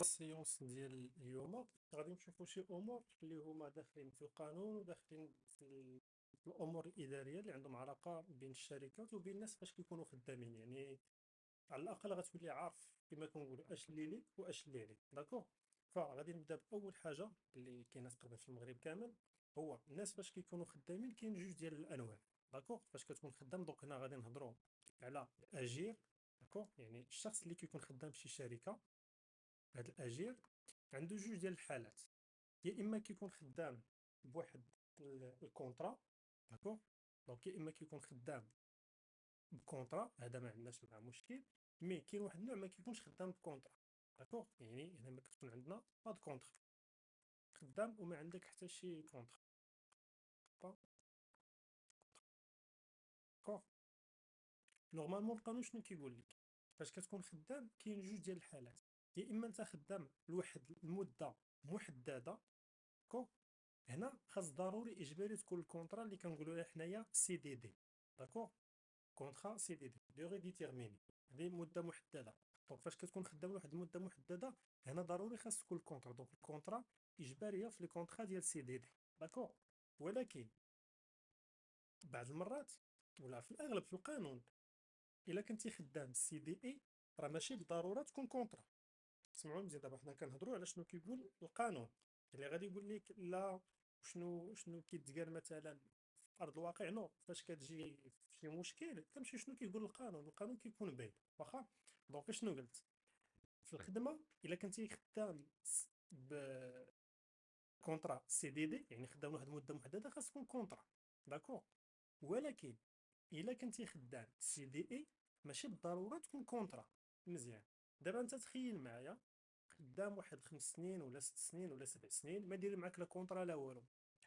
السيونس ديال اليوم غادي نشوفوا شي امور اللي هما داخلين في القانون وداخلين في الامور الاداريه اللي عندهم علاقه بين الشركات وبين الناس فاش كيكونوا خدامين، يعني على الاقل غتولي عارف كما كنقولوا اش اللي ليك واش اللي عليك. داكوغ، فغادي نبدا باول حاجه اللي كاينه تقريبا في المغرب كامل. هو الناس فاش كيكونوا خدامين كاين جوج ديال الانواع. داكوغ، فاش كتكون خدام دونك هنا غادي نهضروا على الاجير. داكوغ، يعني الشخص اللي كيكون خدام في شي شركه. هذا الاجير عنده جوج ديال الحالات. يا اما كيكون خدام بواحد الكونترا. داكوغ، دونك يا اما كيكون خدام بكونترا، هذا ما عندناش معاه مشكل. مي كاين واحد النوع ما كيكونش خدام بكونترا. داكوغ، يعني هنا ما كتكون عندنا با دو كونترا، خدام وما عندك حتى شي كونترا. داكوغ، نورمالمون القانون شنو كيقول لك؟ فاش كتكون خدام كاين جوج ديال الحالات. يا اما انت خدام لواحد المده محدده. داكوغ، هنا خاص ضروري اجباري تكون الكونترا اللي كنقولوا لها حنايا سي دي دي. داكوغ، كونترا سي دي دي ديغي ديتيرميني، هذه مده محدده. دونك فاش كتكون خدام واحد المده محدده هنا ضروري خاص تكون الكونترا. دونك الكونترا اجباريه في لي كونترا ديال سي دي دي. داكوغ، ولكن بعض المرات ولا في الاغلب في القانون الا كنتي خدام سي دي اي راه ماشي بالضروره تكون كونترا. سمعوا مزيان، دابا حنا كنهضروا على شنو كيقول القانون اللي غادي يقول لك لا. شنو كيتقال مثلا في ارض الواقع؟ نو، فاش كتجي في شي مشكل كنمشي شنو كيقول القانون. القانون كيكون باين واخا. دونك شنو قلت في الخدمه؟ الا كنتي خدام بكونترا سي دي دي يعني خدام واحد المده محدده خاص تكون كونترا. داكور، ولكن الا كنتي خدام سي دي اي ماشي بالضروره تكون كونترا. مزيان، دابا انت تخيل معايا خدام واحد 5 سنين ولا 6 سنين ولا 7 سنين ما داير معاك لا كونترا لا والو.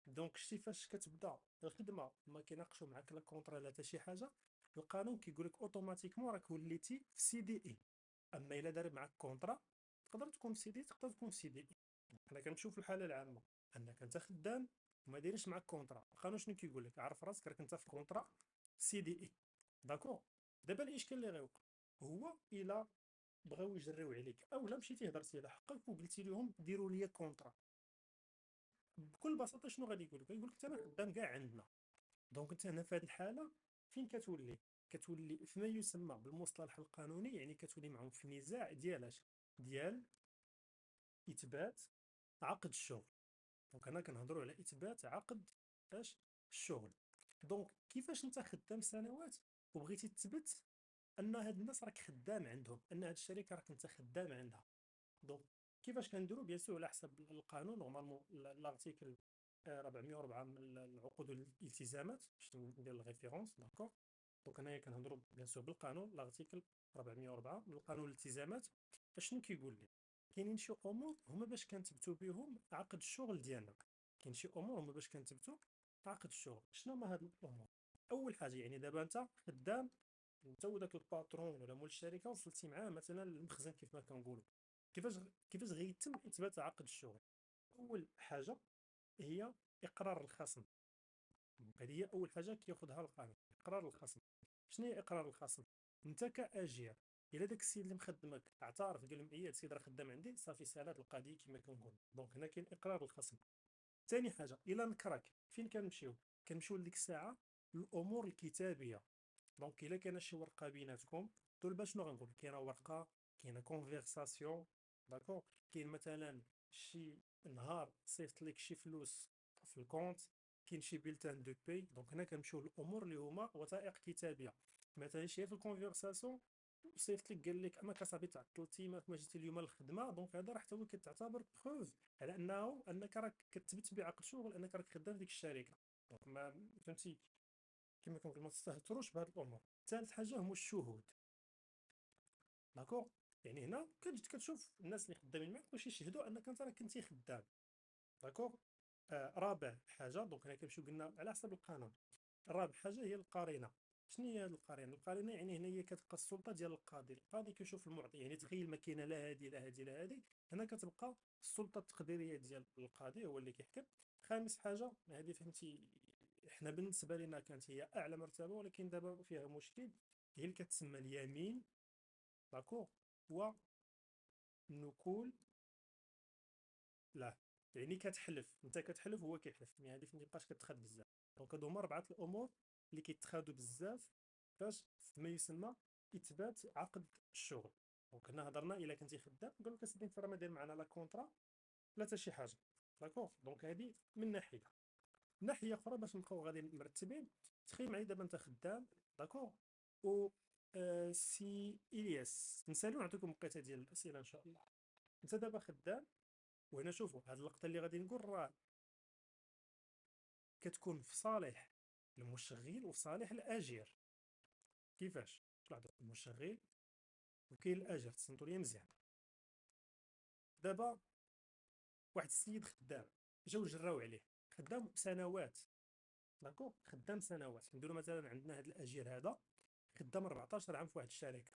دونك شتي فاش كتبدا الخدمه ما كيناقشوا معاك لا كونترا لا حتى شي حاجه، القانون كيقول لك اوتوماتيكمون راك وليتي في سي دي اي. اما الا دار معاك كونترا تقدر تكون في سي دي، تقدر تكون في سي دي اي. حنا كنمشيو في الحاله العامه انك انت خدام وما دايرش معاك كونترا. القانون شنو كيقول لك؟ عرف راسك راك انت في كونترا سي دي اي. داكور، دابا الاشكال اللي غيوقع هو الا بغاو يجريو عليك اولا مشيتي هضرتي على حقك وقلتي لهم ديروا لي كونترا، بكل بساطه شنو غادي يقول لك؟ يقول لك انا خدام كاع عندنا. دونك انت هنا في هذه الحاله فين كتولي؟ كتولي فيما يسمى بالمصطلح القانوني، يعني كتولي معهم في نزاع ديال اش؟ ديال اثبات عقد الشغل. دونك هنا كنهضروا على اثبات عقد اش؟ الشغل. دونك كيفاش انت خدام سنوات وبغيتي تثبت ان هاد الناس راك خدام عندهم، ان هاد الشركه راك انت خدام عندها. دونك كيفاش كنديروا؟ بيان سور على حسب القانون نورمالمون الارتيكل 404 من العقود والالتزامات باش ندير الريفيرونس. داكور، دونك هنايا كنهضروا بيان سور بالقانون الارتيكل 404 من القانون الالتزامات. اشنو كيقول لي؟ كاينين شي امور هما باش كنثبتوا بهم عقد الشغل ديالنا. كاين شي امور هما باش كنثبتوا عقد الشغل. شنو هما هاد الامور؟ اول حاجه يعني دابا انت خدام، انت وداك الباترون ولا مول الشركه وصلتي معاه مثلا للمخزن كيف ما كنقولوا. كيفاش كيفاش غيتم اثبات عقد الشغل؟ اول حاجه هي اقرار الخصم. هذه هي اول حاجه كياخذها القانون، اقرار الخصم. شنو هي اقرار الخصم؟ انت كاجير الا داك السيد اللي مخدمك اعترف قال لهم ايه هاد السيد راه خدام عندي، صافي سالات القضيه كما كنقول. دونك هنا كاين اقرار الخصم. ثاني حاجه الا نكرك فين كنمشيو؟ كنمشيو لديك الساعه الامور الكتابيه. دونك الا كاينه شي ورقه بيناتكم، دول باش شنو غنقول؟ كاينه ورقه، كاينه كونفرساسيون. داكور، كاين مثلا شي نهار صيفط لك شي فلوس في الكونت، كاين شي بيلتان دو بي. دونك هنا كنمشيو للامور اللي هما وثائق كتابيه. مثلا شي في الكونفرساسيون صيفط لك قال لك انا كصاحبي تعطلتي ما جيتي اليوم للخدمه، دونك هذا راه حتى هو كتعتبر بروف على انك راك كتثبت بعقد شغل انك راك خدام في ديك الشركه. دونك ما فهمتي كما كنقول ما تستهتروش بهذه الامور. ثالث حاجه هما الشهود. داكوغ، يعني هنا كتشوف الناس اللي خدامين معك باش يشهدوا انك انت راه كنتي خدام. داكوغ، رابع حاجه دونك هنا كنمشيو قلنا على حسب القانون. رابع حاجه هي القرينه. شنو هي هذه القرينه؟ القرينه يعني هنا هي كتبقى السلطه ديال القاضي. القاضي كيشوف المعطي، يعني تخيل ما كاينه لا هذه لا هذه لا هذه، هنا كتبقى السلطه التقديريه ديال القاضي هو اللي كيحكم. خامس حاجه هذه فهمتي احنا بالنسبه لنا كانت هي اعلى مرتبه ولكن دابا فيها مشكل، هي اللي كتسمى اليمين. داكوغ، هو النقول لا، يعني كتحلف، انت كتحلف هو كيحلف، مي هذه ما يبقاش كتخاد بزاف. دونك هادو هما 4 الامور اللي كيتخادوا بزاف باش ما يسمى اثبات عقد الشغل. دونك هنا هضرنا الا كنتي خدام قال لك اسيدي انت راه ما داير معنا لا كونطرا لا حتى شي حاجه. داكوغ، دونك هذه من ناحيه. ناحيه اخرى باش نبقاو غادي مرتبين، تخيل معايا دابا انت خدام. داكوغ، و سي الياس نسالو نعطيكم بقيته ديال الاسئله ان شاء الله. انت دابا خدام، وهنا شوفوا هاد اللقطه اللي غادي نقول راه كتكون في صالح المشغل وفي صالح الاجير. كيفاش؟ لاحظوا المشغل وكاين الاجر، تصنتوا ليا مزيان. دابا واحد السيد خدام، جاو جراو عليه خدام سنوات. داكوغ، خدام سنوات، نديرو مثلا عندنا هاد الاجير هذا خدام 14 عام في واحد الشركه.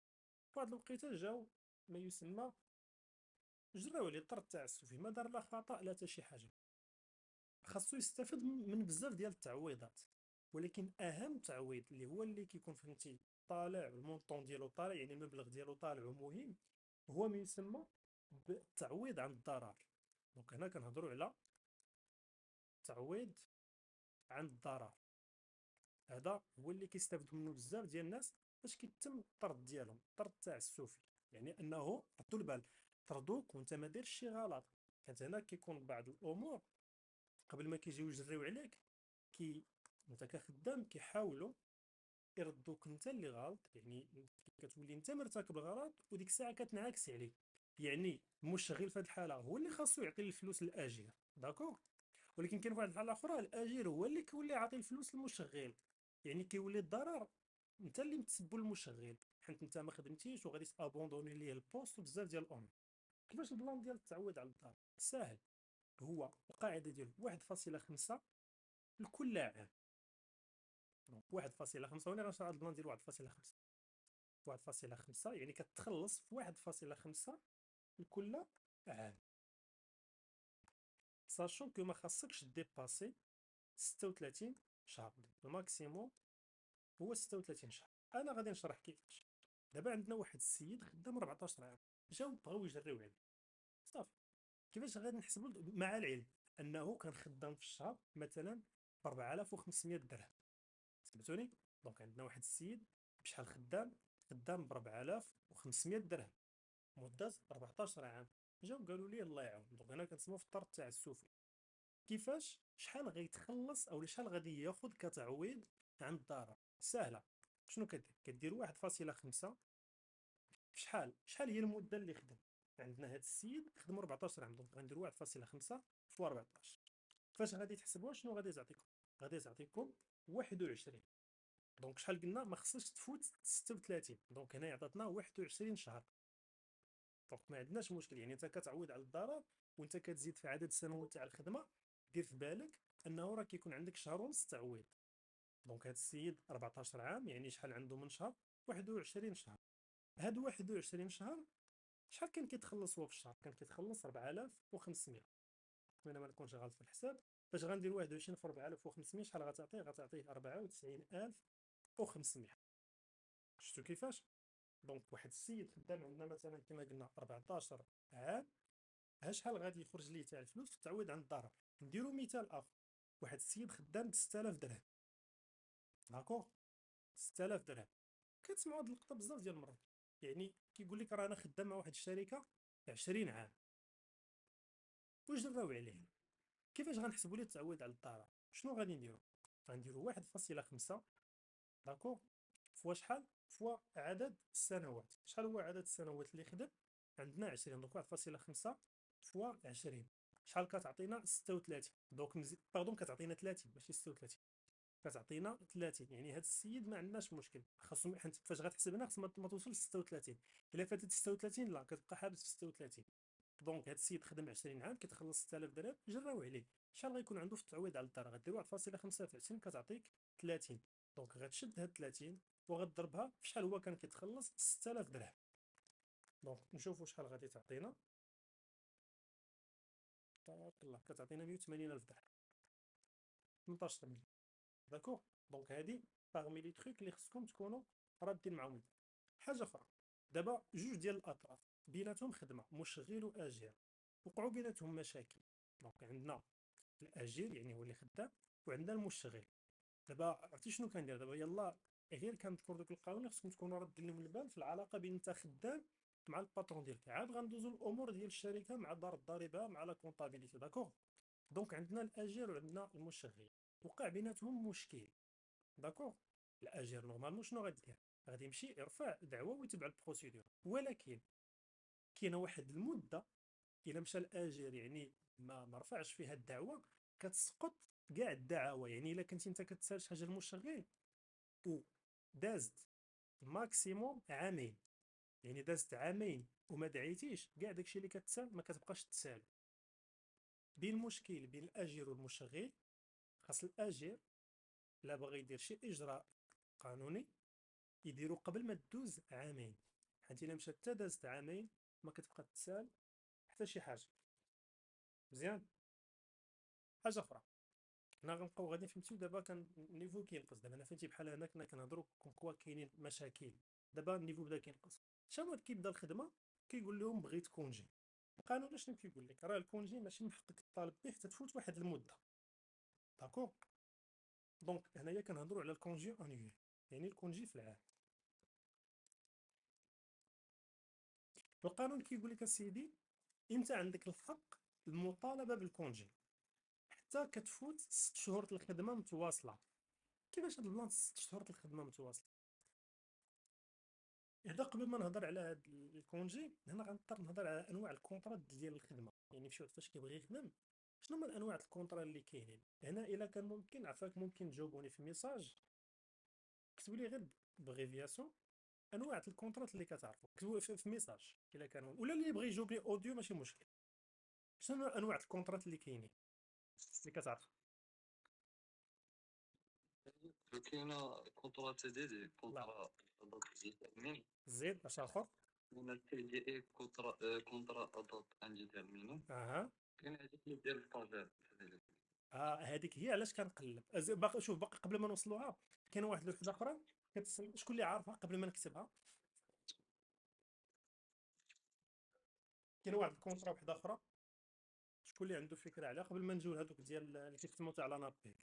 في واحد الوقيته جاو ما يسمى جراو عليه طرد تعسفي، ما دار لا خطا لا حتى شي حاجه. خاصو يستافد من بزاف ديال التعويضات، ولكن اهم تعويض اللي هو اللي كيكون فهمتي طالع، المونطون ديالو طالع، يعني المبلغ ديالو طالع ومهم، هو ما يسمى بالتعويض عن الضرر. دونك هنا كنهضروا على تعويض عن الضرر. هذا هو اللي كيستافدوا منه بزاف ديال الناس باش كيتم الطرد ديالهم، الطرد التعسفي. يعني انه ردوا البال، طردوك وانت ما ديرش شي غلط. كانت هنا كيكون بعض الامور قبل ما كيجيو يجريو عليك، كي انت كخدام كيحاولوا يردوك انت اللي غلط، يعني كتولي انت مرتكب الغلط وديك الساعه كتنعكس عليك. يعني المشغل في هذه الحاله هو اللي خاصو يعطي الفلوس للاجير. داكوغ، ولكن كاين واحد الحاله اخرى الاجير هو اللي كيولي يعطي الفلوس للمشغل. يعني كيولي الضرر انت اللي متسبب المشغل، حيت انت ما خدمتيش وغادي تابوندوني ليه البوست وبزاف ديال الامور. كيفاش البلان ديال التعويض على الضرر؟ ساهل، هو القاعده ديال 1.5 لكل عام. 1.5 وانا غنشرح هذا البلان ديال 1.5. 1.5 يعني كتخلص في 1.5 لكل عام، ساشون كو ما خاصكش ديباسي 36 شهر. الماكسيموم هو 36 شهر. انا غادي نشرح كيفاش. دابا عندنا واحد السيد خدام 14 عام، جاو بغاو يجريو عليه. صافي، كيفاش غادي نحسبوا مع العلم انه كان خدام في الشهر مثلا ب 4500 درهم؟ سمعتوني؟ دونك عندنا واحد السيد بشحال خدام؟ خدام ب 4500 درهم مدة 14 عام. جاو قالوا لي الله يعاون. دونك هنا كنسمو في الطرد تاع السفلي. كيفاش؟ شحال غيتخلص او شحال غادي ياخذ كتعويض عن الضرر؟ سهله. شنو كدير؟ كدير 1.5 في شحال هي المده اللي خدم. عندنا هذا السيد خدم 14 عام، دونك غنديروا 1.5 في 14. كيفاش غادي تحسبوها؟ شنو غادي تعطيكم؟ غادي تعطيكم 21. دونك شحال قلنا ما خصش تفوت 36، دونك هنا عطاتنا 21 شهر. دونك ما عندناش مشكل، يعني انت كتعوض على الضرر وانت كتزيد في عدد السنوات تاع الخدمه. دير في بالك انه راه كيكون عندك شهر ونص تعويض. دونك هذا السيد 14 عام، يعني شحال عنده من شهر؟ 21 شهر. هاد 21 شهر شحال كان كيتخلص هو في الشهر؟ كان كيتخلص 4500. انا ما نكونش غلط في الحساب. فاش غندير 21 في 4500 شحال غتعطيه؟ غتعطيه 94500. شفتوا كيفاش؟ دونك واحد السيد خدام عندنا مثلا كما قلنا 14 عام، ها شحال غادي يخرج ليه تاع الفلوس في التعويض عن الضرر. نديرو مثال اخر، واحد السيد خدام ب 6000 درهم. داكوغ، 6000 درهم. كتسمعوا هاد اللقطه بزاف ديال المرات، يعني كيقول لك راه انا خدام مع واحد الشركه 20 عام وجراو عليه. كيفاش غنحسبوا ليه التعويض على الضرر؟ شنو غادي نديرو؟ غنديرو 1.5. داكوغ، فوا شحال؟ فوا عدد السنوات. شحال هو عدد السنوات اللي خدم؟ عندنا 20. دونك 1.5 فوا 20 شحال كتعطينا؟ 36. دونك باردون كتعطينا 30 ماشي 36، كتعطينا 30. يعني هذا السيد ما عندناش مشكل، خاصو حيت فاش غتحسب هنا خاص ما توصلش 36. الا فاتت 36 لا كتبقى حابس في 36. دونك هذا السيد خدم 20 عام كيتخلص 6000 درهم، جراو عليه. شحال غيكون عنده في التعويض على الضرر؟ غدير 1.5 في 20 كتعطيك 30. دونك غتشد هاد 30 وغتضربها في شحال هو كان كيتخلص؟ 6000 درهم. دونك نشوفوا شحال غادي تعطينا. تبارك الله، كتعطينا 180 الف درهم، 18 مليون. داكوغ، دونك هادي باغمي لي تخيك اللي خصكم تكونوا رادين معاهم. حاجه اخرى، دابا جوج ديال الاطراف بيناتهم خدمه، مشغل واجير. وقعوا بيناتهم مشاكل. دونك عندنا الاجير يعني هو اللي خدام، وعندنا المشغل. دابا عرفتي شنو كندير دابا؟ يلا غير كنذكر دوك القوانين خصكم تكونوا راد لهم البال في العلاقه بين انت خدام مع الباترون ديالك. عاد غندوزو الامور ديال الشركه مع دار الضريبه مع لا كونطابيليتي. داكوغ؟ دونك عندنا الاجير وعندنا المشغل، وقع بيناتهم مشكل. داكوغ؟ الاجير نورمالمون شنو غادي يدير؟ غادي يمشي يرفع دعوه ويتبع البروسيدور، ولكن كاينه واحد المده الا مشى الاجير يعني ما رفعش فيها الدعوه، كتسقط كاع الدعاوى. يعني الا كنتي انت كتسال شي حاجه للمشغل ودازت ماكسيموم عامين، يعني دازت عامين وما دعيتيش، كاع داكشي اللي كتسال ما كتبقاش تسال. بين المشكل بين الاجير والمشغل، خاص الاجير لا بغى يدير شي اجراء قانوني يديرو قبل ما تدوز عامين، حيت الا مشات حتى دازت عامين ما كتبقى تسال حتى شي حاجه. مزيان. حاجه اخرى، حنا غنبقاو غادي فهمتيو دابا كان النيفو كينقص. دابا انا فهمتي بحال هنا كنا كنهضروا كون كوا كاينين مشاكل. دابا النيفو بدا كينقص، شنو كيبدا الخدمه؟ كيقول لهم بغيت كونجي. القانون شنو كيقول لك؟ راه الكونجي ماشي من حقك تطالب به حتى تفوت واحد المده. داكوغ؟ دونك هنايا كنهضروا على الكونجي انيول، يعني الكونجي في العام. القانون كيقول لك اسيدي انت عندك الحق المطالبه بالكونجي حتى كتفوت 6 شهور الخدمه متواصله. كيفاش هاد البلان 6 شهور الخدمه متواصله؟ هذا قبل ما نهضر على هاد الكونجي، هنا غنضطر نهضر على انواع الكونطرا ديال الخدمه. يعني شي واحد فاش كيبغي يخدم شنو هما انواع الكونطرا اللي كاينين هنا؟ الا كان ممكن عفاك ممكن تجاوبوني في ميساج، كتبوا لي غير بغيفياسيون انواع الكونطرات اللي كتعرفوا، كتبوا في ميساج الا كان، ولا اللي يبغي يجاوبني اوديو ماشي مشكل. شنو انواع الكونطرات اللي كاينين اللي كتعرف؟ كاينه كونترا تي دي دي، لا، كونترا ادوت ديتيرمين. زيد اش اخر؟ كاينه تي دي اي، كونترا ادوت انديتيرميني. اها. كاين هذيك اللي ديال البروجي. هذيك هي علاش كنقلب باقي. شوف باقي قبل ما نوصلوها كاين واحد الوحده اخرى شكون اللي عارفها قبل ما نكتبها؟ كاين واحد الكونطرا وحده اخرى شكون اللي عنده فكره عليها قبل ما نجيو لهذوك ديال اللي كيخدموا تاع لا نابيك؟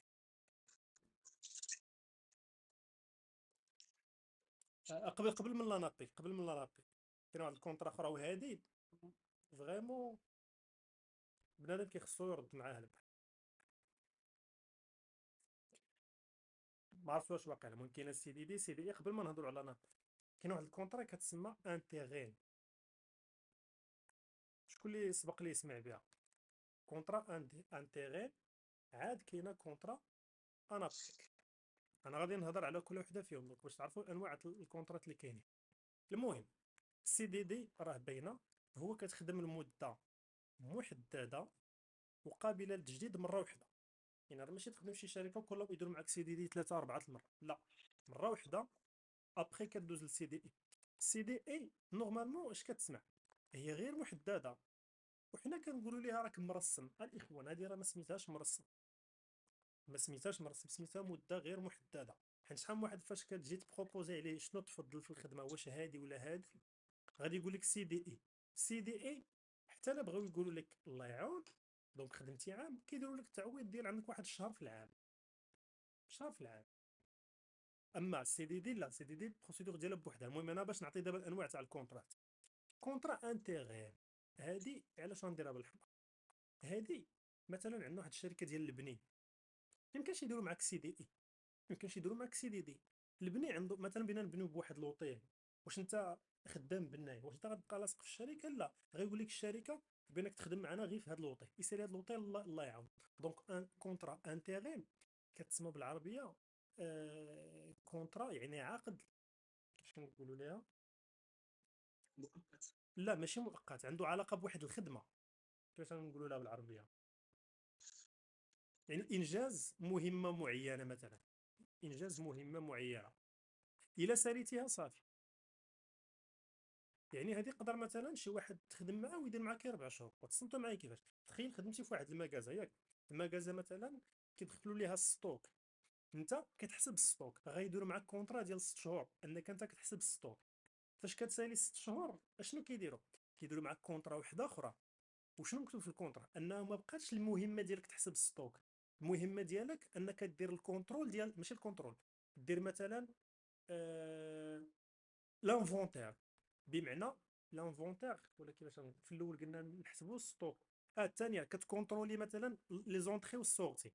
قبل من لا نابيك، قبل من لا نابيك كاين واحد الكونطرا اخرى، وهذه فريمون بنادم كيخصو يرد معاها البال. ما عرفتش واش واقع. المهم كاين السي دي دي سي دي اي قبل ما نهضروا على نابيك. كاين واحد الكونطرا كتسمى انتيغين. شكون اللي سبق لي يسمع بها؟ كونطرا انتيغين. عاد كاينه كونطرا انابيك. انا غادي نهضر على كل وحده فيهم دونك باش تعرفوا انواع الكونطرات اللي كاينين. المهم السي دي دي راه باينه، هو كتخدم لمده محدده وقابله للتجديد مره واحده. يعني راه ماشي تخدم في شي شركه وكل يديروا معك سي دي دي 3 4 المرات، لا، مره واحده. ابخي كدوز للسي دي اي. السي دي اي نورمالمون اش كتسمع؟ هي غير محدده، وحنا كنقولوا ليها راك مرسم. الاخوان هذه راه ما سميتهاش مرسم، ما سميتهاش مرسم، سميتها مده غير محدده. حيت شحال من واحد فاش كتجي تبروبوزي عليه شنو تفضل في الخدمه، واش هادي ولا هادي، غادي يقول لك سي دي اي. سي دي اي حتى لا بغاو يقولوا لك الله يعاون دونك خدمتي عام، كيديروا لك التعويض ديال عندك واحد الشهر في العام، شهر في العام. اما السي دي دي لا، سي دي دي البروسيدور ديالها بوحدها. المهم انا باش نعطي دابا الانواع تاع الكونترات. كونترا انتيغير هادي علاش غنديرها بالحمر؟ هادي مثلا عندنا واحد الشركه ديال البني، يمكنش يديروا معاك سي دي اي، يمكنش يديروا معاك سي دي دي. البني عنده مثلا بينا نبنيو بواحد لوطيل، واش انت خدام بناي واش انت غتبقى لاصق في الشركه؟ لا، غيقول لك الشركه بانك تخدم معنا غير في هذا اللوطيل، يسالي هذا اللوطيل الله يعاون. دونك ان كونترا انتيغيم كتسمى بالعربيه كونترا يعني عقد، كيفاش كنقولوا ليها؟ مؤقت. لا ماشي مؤقت، عنده علاقه بواحد الخدمه. كيفاش نقولوا لها بالعربيه؟ يعني انجاز مهمه معينه مثلا، انجاز مهمه معينه الا ساليتيها صافي. يعني هذه يقدر مثلا شي واحد تخدم معاه ويدير معاك 4 شهور. وتصنتوا معايا كيفاش؟ تخيل خدمتي في واحد المكازا ياك، المكازا مثلا كيدخلوا ليها الستوك، انت كتحسب الستوك، غيديروا معاك كونطرا ديال 6 شهور انك انت كتحسب الستوك. فاش كتسالي 6 شهور اشنو كيديروا؟ كيديروا معاك كونطرا واحده اخرى وشنو مكتوب في الكونترا؟ انه ما بقاتش المهمه ديالك تحسب ستوك، المهمه ديالك انك دير الكونترول ديال، ماشي الكونترول، دير مثلا لانفونتير. بمعنى لانفونتير، ولا كيفاش في الاول قلنا نحسبوا ستوك، الثانيه كتكونترولي مثلا لي زونطري والسورتي.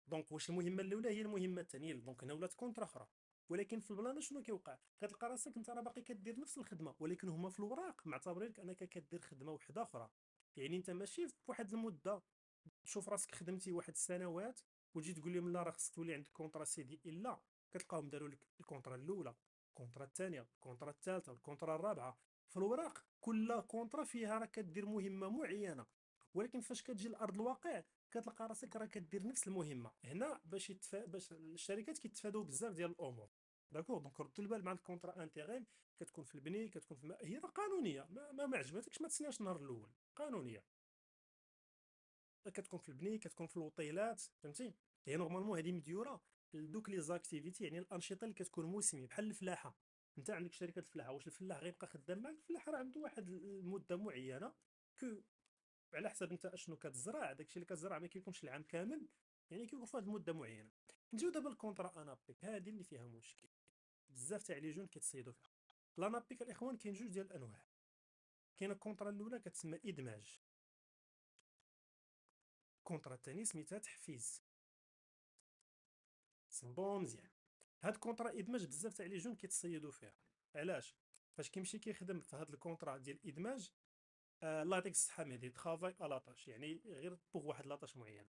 دونك واش المهمه الاولى هي المهمه الثانيه؟ دونك هنا ولات كونترا اخرى. ولكن في البلان شنو كيوقع؟ كتلقى راسك انت راه باقي كدير نفس الخدمه، ولكن هما في الوراق معتبرين لك انك كدير خدمه وحده اخرى. يعني انت ماشي في واحد المده تشوف راسك خدمتي واحد السنوات وتجي تقول لهم لا راه خصك تولي عندك كونترا سي دي، الا كتلقاهم داروا لك الكونترا الاولى، الكونترا الثانيه، الكونترا الثالثه، الكونترا الرابعه. في الوراق كل كونترا فيها راه كدير مهمه معينه، ولكن فاش كتجي لارض الواقع كتلقى راسك راه كدير نفس المهمه. هنا باش الشركات كيتفادوا بزاف ديال الامور. داكور، دونك ردوا البال مع الكونترا انتيغيم، كتكون في البني، كتكون في هي راه قانونيه، ما عجبتكش ما تسناش النهار الاول، قانونيه. كتكون في البني، كتكون في الوطيلات، فهمتي؟ هي نورمالمون هذه مديوره لدوك لي زاكتيفيتي، يعني الانشطه اللي كتكون موسميه بحال الفلاحه. انت عندك شركه الفلاحه، واش الفلاح غيبقى خدام معك؟ الفلاح راه عنده واحد المده معينه، كو على حسب انت اشنو كتزرع، داكشي اللي كتزرع ما كيكونش العام كامل، يعني كيكون في واحد المده معينه. نجيو دابا الكونترا انابيك، هذه اللي فيها مشكل، بزاف تاع لي جون كيتصيدوا فيها. الانابيك الاخوان كاين جوج ديال الانواع. كاينه الكونترا الاولى كتسمى ادماج، الكونترا الثاني سميتها تحفيز. صنبو مزيان. هاد الكونترا ادماج بزاف تاع لي جون كيتصيدوا فيها. علاش؟ فاش كيمشي كيخدم في هاد الكونترا ديال الادماج، الله يعطيك الصحه مهدي، ترافاي الاطاش، يعني غير بوغ واحد لاطاش معينه.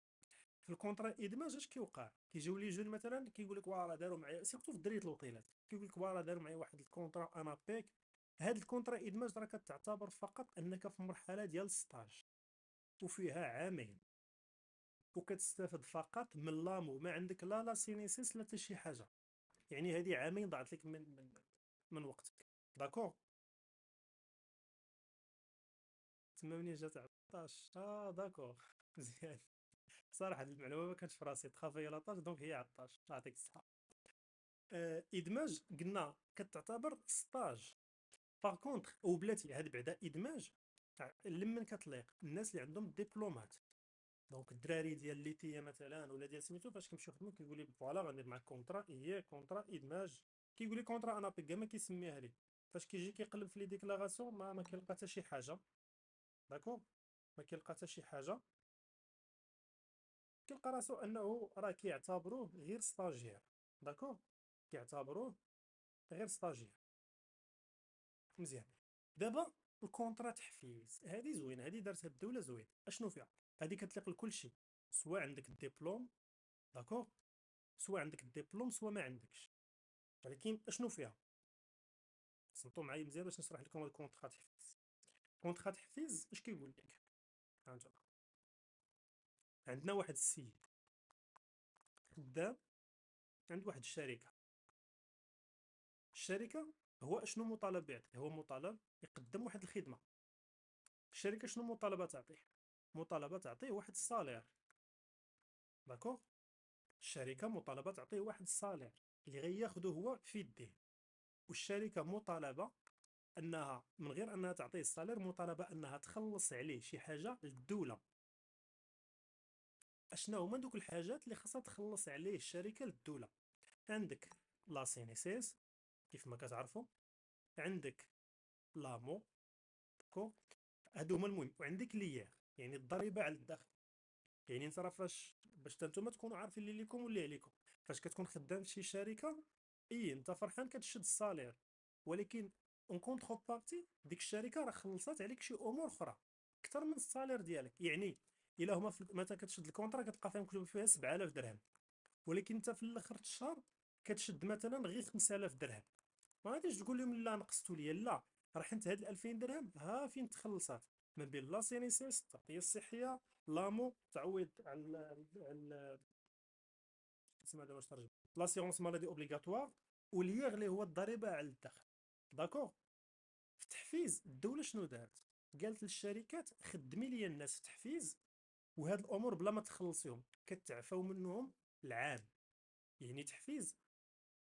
في الكونترا ادماج اش كيوقع؟ كيجيو لي جون مثلا كيقول لك واه راه داروا معايا، سيرتو في دريه الوطيلات، كيقول لك واه راه داروا معايا واحد الكونترا انا بيك. هاد الكونترا ادماج راه كتعتبر فقط انك في مرحله ديال ستاج وفيها عامين، وكتستافد فقط من لامو، ما عندك لا سينيسيس لا حتى شي حاجه. يعني هذه عامين ضاعت لك من وقتك. داكور، تما منين جات 11 داكور مزيان. صراحه هاد المعلومه ما كانتش في راسي، تخافي لاطاج دونك هي 11، يعطيك الصحه. ادماج قلنا كتعتبر ستاج. باغ كونطخ او بلاتي هاد بعدا ادماج لمن كتليق الناس اللي عندهم ديبلومات. دونك الدراري ديال ليتيا مثلا ولا ديال سميتو، فاش كيمشيو يخدموا كيقول لي فوالا غندير معاك كونطرا، هي كونطرا ادماج. كيقول لي كونطرا انا بيكا ما كيسميها لي. فاش كيجي كيقلب في لي ديكلاراسيون ما كيلقى حتى شي حاجه. داكور، ما كيلقى حتى شي حاجه، كيلقى راسو انه راه كيعتبروه غير ستاجير. داكور، كيعتبروه غير ستاجير. مزيان. دابا الكونطرا تحفيز هذه زوينه، هذه دارتها الدوله زوين. اشنو فيها؟ هذه كتليق لكل شيء، سواء عندك الدبلوم، داكور، سواء عندك الدبلوم سواء ما عندكش. ولكن اشنو فيها؟ صنتو معايا مزيان باش نشرح لكم الكونطرا تحفيز. كونطرا تحفيز اش كيقول لك؟ هانتوما عندنا واحد السيد خدام عند واحد الشركه. الشركه هو اشنو مطالب يعطي؟ هو مطالب يقدم واحد الخدمه. الشركه شنو مطالبه تعطيه؟ مطالبه تعطيه واحد الصالير. داكوغ، الشركه مطالبه تعطيه واحد الصالير اللي غياخدو هو في يديه. والشركه مطالبه انها من غير انها تعطيه الصالير، مطالبه انها تخلص عليه شي حاجه للدوله. اشنا هما دوك الحاجات اللي خاصها تخلص عليه الشركه للدوله؟ عندك لا سينيسيس كيف ما كتعرفوا، عندك لامو، كو، هادو هما المهم، وعندك ليير يعني الضريبه على الدخل. يعني انت راه فاش باش نتوما تكونوا عارفين اللي ليكم واللي عليكم، فاش كتكون خدام في شي شركه، اي انت فرحان كتشد الصالير، ولكن اون كونتخ بارتي ديك الشركه راه خلصات عليك شي امور اخرى اكثر من الصالير ديالك. يعني الا هما مثلا كتشد الكونترا كتلقى فيها مكتوب فيها 7000 درهم، ولكن انت في الاخر الشهر كتشد مثلا غير 5000 درهم. ما غاديش تقول لهم لا نقصتوا لي، لا، راه حنت هاد 2000 درهم ها فين تخلصات ما بين لا سينيسيس التغطيه الصحيه، لامو تعويض على اسمها دابا واش ترجم، لاسيغونس مالادي اوبليغاتوار، والليغ اللي هو الضريبه على الدخل. داكوغ. في التحفيز الدوله شنو دارت؟ قالت للشركات خدمي لي الناس في التحفيز، وهاد الامور بلا ما تخلصيهم كتعفاو منهم العام. يعني تحفيز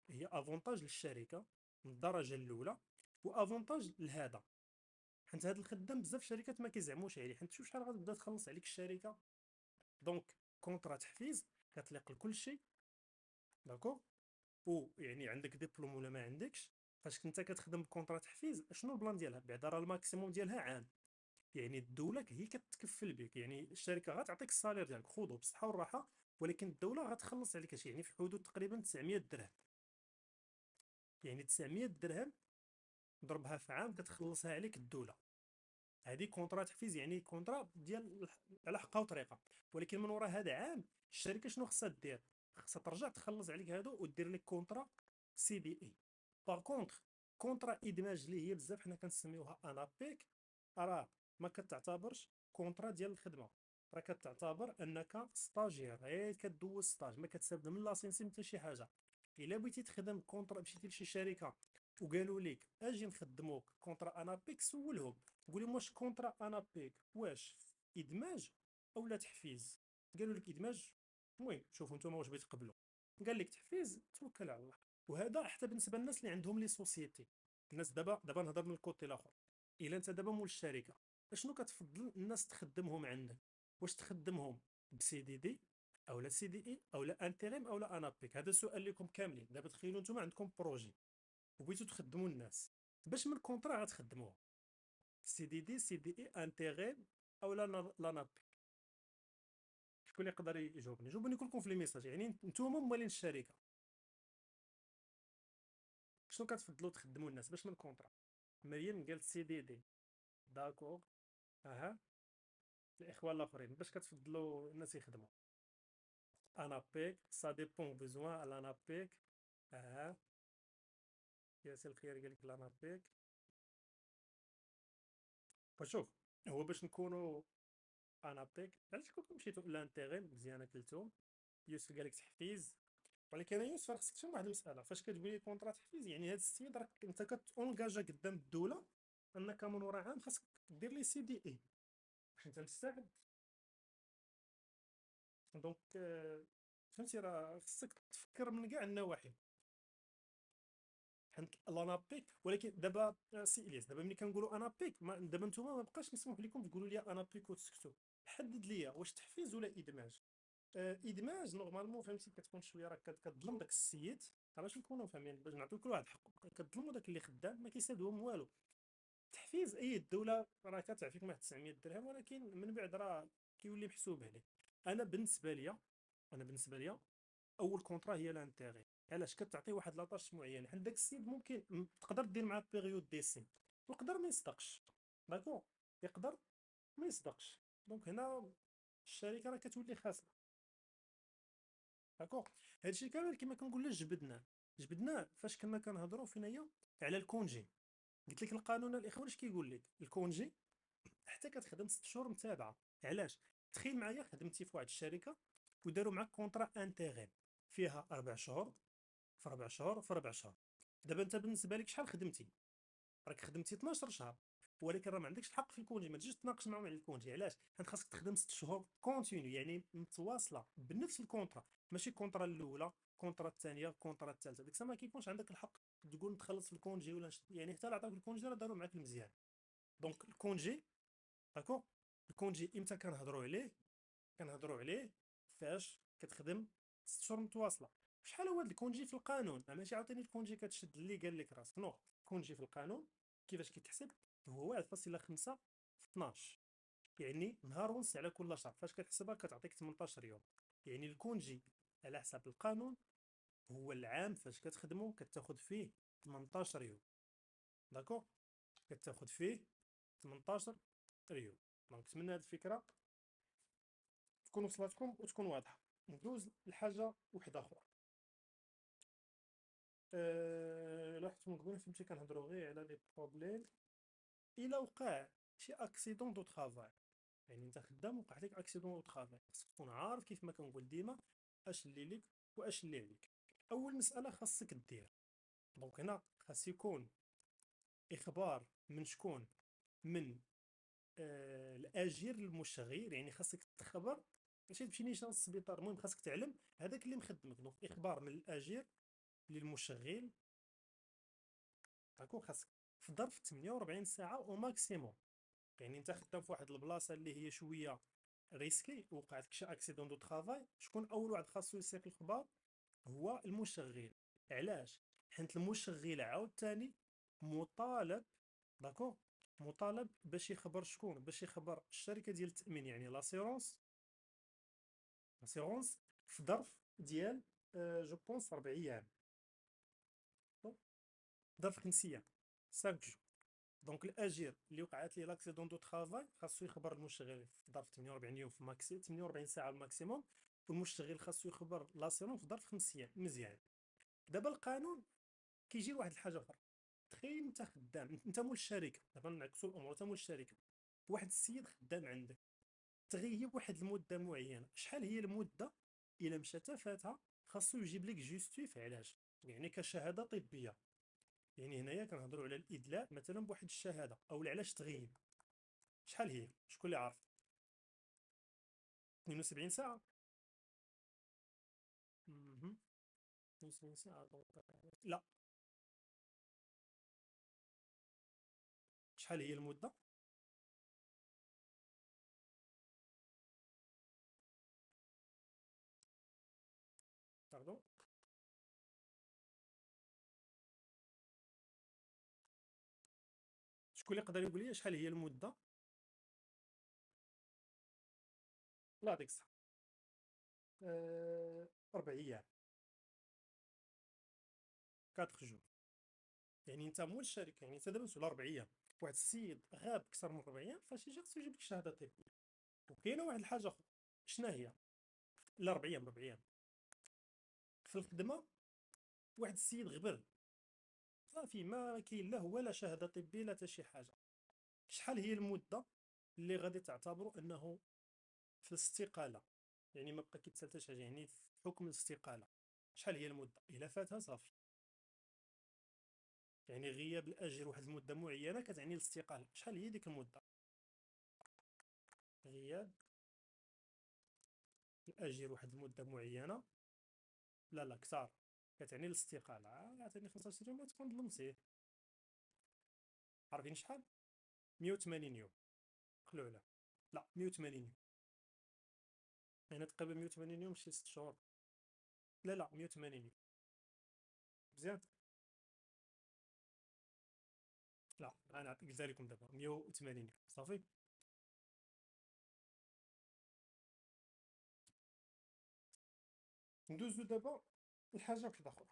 هي افونتاج للشركه من الدرجه الاولى، وافونتاج لهذا حيت هذا الخدام بزاف الشركات ما كيزعموش عليه، حيت شوف شحال غتبدا تخلص عليك الشركه. دونك كونطرا تحفيز كتليق لكلشي، داكوغ. و يعني عندك ديبلوم ولا ما عندكش، فاش كنت كتخدم بكونطرا تحفيز شنو البلان ديالها؟ بعدا راه الماكسيموم ديالها عام. يعني الدوله هي كتكفل بك، يعني الشركه غتعطيك الصالير ديالك خذو بالصحه والراحه، ولكن الدوله غتخلص عليك شي يعني في حدود تقريبا 900 درهم. يعني 900 درهم ضربها في عام كتخلصها عليك الدوله. هذه كونطرا تحفيز، يعني كونطرا ديال على حقها وطريقه. ولكن من وراء هذا عام الشركه شنو خصها دير؟ خصها ترجع تخلص عليك هادو ودير لك كونطرا سي دي اي. باغ كونطخ كونطرا ادماج اللي هي بزاف حنا كنسميوها انابيك، راه ما كتعتبرش كونطرا ديال الخدمه، راه كتعتبر انك ستاجير غير كدوز ستاج، ما كتستافد من لاسينسي حتى شي حاجه. الا بغيتي تخدم كونطرا مشيتي لشي شركه وقالوا لك اجي نخدموك كونطرا انابيك، سولهم قول لهم واش كونطرا انابيك واش ادماج او لا تحفيز. قالوا لك ادماج، المهم شوفوا نتوما واش بغيتوا تقبلوا. قال لك تحفيز توكل على الله. وهذا حتى بالنسبه للناس اللي عندهم لي سوسيتي. الناس دابا نهضر من الكوتي الاخر. الا انت دابا مول الشركه، اشنو كتفضل الناس تخدمهم عندك؟ واش تخدمهم بسي دي دي او لا سي دي اي او لا انتريم او لا انابيك؟ هذا سؤال لكم كاملين. دابا تخيلوا نتوما عندكم بروجي وبغيتوا تخدموا الناس، باش من كونطرا غتخدموه؟ سي دي دي، سي دي اي، انتيغيم او لا نابي؟ شكون اللي يقدر يجاوبني؟ جاوبوني كلكم في لي ميساج، يعني نتوما موالين الشركه شنو كتفضلوا تخدموا الناس باش من كونطرا؟ مريم قالت سي دي دي، داكور. اها، الاخوان الاخرين باش كتفضلوا الناس يخدموا؟ انابيك، سا ديبون بوزوان الانابيك. اها، ياسر الخير قال لك الانابيك. فشوف، هو باش نكونوا انابيك علاش كلكم مشيتوا لانتيغيم مزيانه كلتهم. يوسف قال لك تحفيز، ولكن انا يوسف خصك تفهم واحد المساله. فاش كتقول لي كونطرا تحفيز يعني هذا السيد راك انت كتونجاجا قدام الدوله انك من وراء عام خاصك دير لي سي دي اي باش انت مستعد. دونك فهمتي راه خصك تفكر من كاع النواحي. حيت الانابيك، ولكن دابا سي الياس دابا ملي كنقولوا انابيك دابا نتوما ما بقاش مسموح لكم تقولوا لي انابيك وتسكتوا. حدد لي واش تحفيز ولا ادماج. ادماج نورمالمون فهمتي كتكون شويه راك كتظلم داك السيد. باش نكونوا فاهمين، باش نعطيو كل واحد حقه، كتظلموا داك اللي خدام ما كيسالهم والو. تحفيز اي الدوله راه كتعفيك واحد 900 درهم، ولكن من بعد راه كيولي محسوب عليك. انا بالنسبه ليا، اول كونطرا هي لانتيغي. علاش؟ كتعطي واحد لاطاش معين، حيت داك السيد ممكن تقدر دير معاه بيريود ديسي ويقدر ما يصدقش، داكور، يقدر ما يصدقش. دونك هنا الشركه راه كتولي خاسره، داكور. هادشي كامل كما كنقول لك جبدناه فاش كنا كنهضروا فينايا على الكونجي. قلت لك القانون الاخوان اش كيقول لك؟ الكونجي حتى كتخدم 6 شهور متابعه. علاش؟ تخيل معايا خدمتي في واحد الشركه وداروا معاك كونطرا انتيغيم فيها 4 شهور في 4 شهور في 4 شهور. دابا انت بالنسبه لك شحال خدمتي؟ راك خدمتي 12 شهر، ولكن راه ما عندكش الحق في الكونجي. ما تجيش تناقش معاهم على الكونجي. علاش؟ حيت خاصك تخدم 6 شهور كونتينيو، يعني متواصله بنفس الكونطرا. ماشي الكونطرا الاولى، الكونطرا الثانيه، الكونطرا الثالثه، ديك الساعه ما كيكونش عندك الحق تقول نتخلص في الكونجي ولا يعني حتى لا عطاوك الكونجي راه داروا معاك المزيان. دونك الكونجي، داكور. الكونجي امتى كنهضروا عليه؟ كنهضروا عليه فاش كتخدم 6 شهور متواصله. شحال هو هذا الكونجي في القانون؟ ماشي عاوتاني الكونجي كتشد اللي قال لك راسك، نو. الكونجي في القانون كيفاش كيتحسب؟ هو 1.5 في 12، يعني نهار ونص على كل شهر. فاش كتحسبها كتعطيك 18 يوم. يعني الكونجي على حسب القانون هو العام فاش كتخدمو كتاخد فيه 18 يوم، داكور. كتاخد فيه 18 يوم. دونك نتمنى هاد الفكره تكون وصلتكم وتكون واضحه. ندوز لحاجه وحده اخرى. لاحظت من قبل فهمتي كنهضروا غير على لي بروبليم. الا وقع شي اكسيدون دو طرافاي، يعني انت خدام وقع لك اكسيدون دو طرافاي، خاصك تكون عارف كيف ما كنقول ديما اش اللي ليك واش اللي عليك. اول مساله خاصك دير، دونك هنا خاص يكون اخبار من شكون؟ من الاجير المشغل. يعني خاصك تخبر ماشي تمشي نيشان للسبيطار، المهم خاصك تعلم هذاك اللي مخدمك. دونك اخبار من الاجير للمشغل، داكور. خاصك في ظرف 48 ساعه او ماكسيموم. يعني انت خدام في واحد البلاصه اللي هي شويه ريسكي، وقعت لك شي اكسيدون دو ترافاي، شكون اول واحد خاصو يسيق الخبر؟ هو المشغل. علاش؟ حيت المشغل عاوتاني مطالب، داكوغ، مطالب باش يخبر شكون؟ باش يخبر الشركه ديال التامين، يعني لاسيرونس في ظرف ديال جو بونس 4 ايام، ظرف 5 ايام، 5 جو. دونك الاجير اللي وقعت ليه لاكسيدون دو ترافاي خاصو يخبر المشغل في ظرف 48 يوم في ماكسي 48 ساعه الماكسيموم، والمشتغل خاصو يخبر لاسيرون في ظرف 5 ايام. مزيان. دابا القانون كيجي لواحد الحاجه اخرى. تخيل انت خدام، انت مول الشركه، دابا نعكسوا الامور، انت مول الشركه، واحد السيد خدام عندك، تغيب واحد المده معينه. شحال هي المده؟ الا مشات فاتها خاصو يجيب لك جوستيف. علاش؟ يعني كشهاده طبيه. يعني هنايا كنهضروا على الادلاء مثلا بواحد الشهاده، او علاش تغيب. شحال هي؟ شكون اللي عارف؟ 72 ساعه. 72 ساعه لا. شحال هي المده؟ باردون. شكون اللي يقدر يقول لي شحال هي المده؟ لا ديك الصح. 4 ايام، 4 جور. يعني انت مول الشركه، يعني انت دابا مسؤول 4 ايام. واحد السيد غاب اكثر من 4 ايام، فاش يجي خصو يجيب لك شهاده طبيه. وكاينه واحد الحاجه اخرى. شنو هي؟ لا 4 ايام، 4 ايام في الخدمه. واحد السيد غبر، صافي ما كاين لا هو لا شهاده طبيه لا حتى شي حاجه. شحال هي المده اللي غادي تعتبروا انه في الاستقاله؟ يعني ما بقى كيتسال حتى شي حاجه، يعني في حكم الاستقاله. شحال هي المده؟ الا فاتها صافي. يعني غياب الاجر واحد المده معينه كتعني الاستقاله. شحال هي ديك المده؟ غياب الاجر واحد المده معينه، لا كثار، كتعني الاستقاله. عطيني 15 يوم تكون ظلمتيه. عارفين شحال؟ 180 يوم قلوله. لا 180 يوم، يعني تقريبا 180 يوم شي 6 شهور. لا 180 يوم. مزيان. لا انا قلت لكم دابا 180 يوم صافي. ندوزو دابا لحاجه وحده اخرى.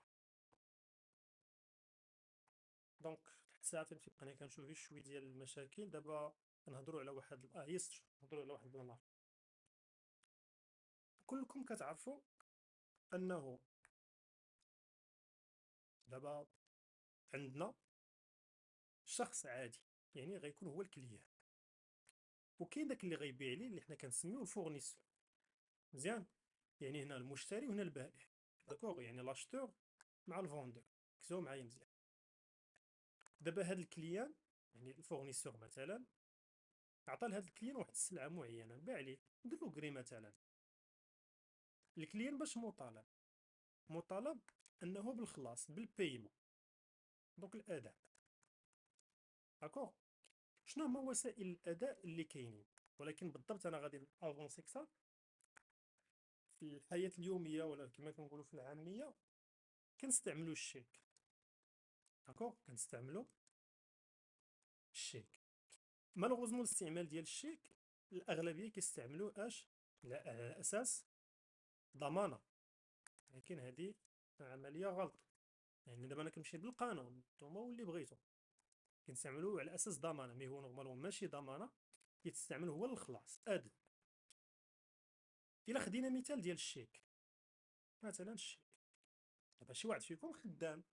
دونك تحت ساعتين فين انا كنشوف فيه شويه ديال المشاكل. دابا كنهضروا على واحد يسر، نهضروا على واحد البلان. كلكم كتعرفوا انه دابا عندنا شخص عادي، يعني غيكون هو الكليان، وكاين داك اللي غيبيع ليه اللي حنا كنسميوه الفورنيسور. مزيان. يعني هنا المشتري وهنا البائع، داكوغ، يعني لاشتور مع الفوندور. ركزوا معايا مزيان. دابا هاد الكليان، يعني الفورنيسور مثلا، عطى لهاد الكليان واحد السلعه معينه، باع ليه، نديرو كري مثلا. الكليان باش مطالب انه بالخلاص، بالبيمون، دونك الاداء. داكوغ. شنو هما وسائل الاداء اللي كاينين؟ ولكن بالضبط انا غادي افونسي كثر في الحياه اليوميه، ولا كما كنقولوا في العاميه، كنستعملوا الشيك. داكوغ، كنستعملوا الشيك. مالوغوزمون الاستعمال ديال الشيك الاغلبيه كيستعملوا اش؟ على اساس ضمانه. لكن هذه عمليه غلط. يعني دابا انا كنمشي بالقانون، نتوما واللي بغيتو كنستعملوه على اساس ضمانه، مي هو نورمالمون ماشي ضمانه. كيتستعمل هو الخلاص اد. الا خدينا مثال ديال الشيك، مثلا الشيك، دابا شي واحد فيكم خدام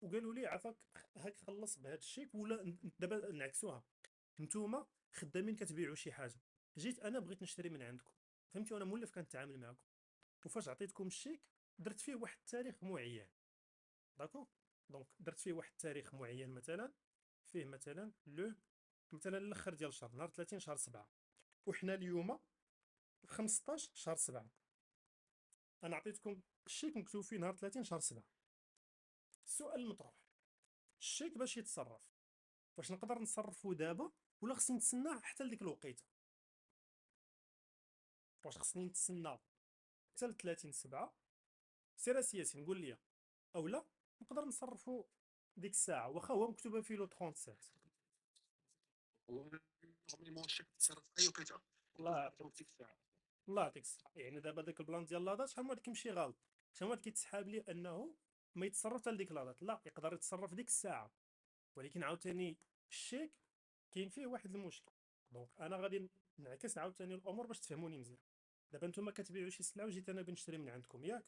وقالوا لي عافاك هاك خلص بهذا الشيك، ولا دابا نعكسوها، نتوما خدامين كتبيعوا شي حاجه، جيت انا بغيت نشري من عندكم، فهمتوا؟ انا مولف كنتعامل معكم، وفاش عطيتكم الشيك درت فيه واحد التاريخ معين. داكو. دونك درت فيه واحد التاريخ معين، مثلا فيه مثلا مثلا الاخر ديال الشهر، نهار 30 شهر 7، وحنا اليوم في 15 شهر 7. انا عطيتكم الشيك مكتوب فيه نهار 30 شهر 7. السؤال المطروح، الشيك باش يتصرف واش نقدر نصرفو دابا ولا خصني نتسنى حتى لديك الوقيته؟ واش خصني نتسنى حتى ل 30/7؟ سير اسياسي نقول لي، اولا نقدر نصرفو ديك الساعه واخا هو مكتوبه فيه لو 37. نورمالمون الشيك تصرف في اي وقيته. الله في ديك الساعه. الله يعطيك الصحه. يعني دابا داك البلان ديال لاضات شحال من واحد كيمشي غلط، شحال من واحد كيتسحاب لي انه ما يتصرف حتى لديك لاضات. لا، يقدر يتصرف ديك الساعه، ولكن عاوتاني الشيك كاين فيه واحد المشكل. دونك انا غادي نعكس عاوتاني الامور باش تفهموني مزيان. دابا نتوما كتبيعوا شي سلعه وجيت انا بنشري من عندكم ياك،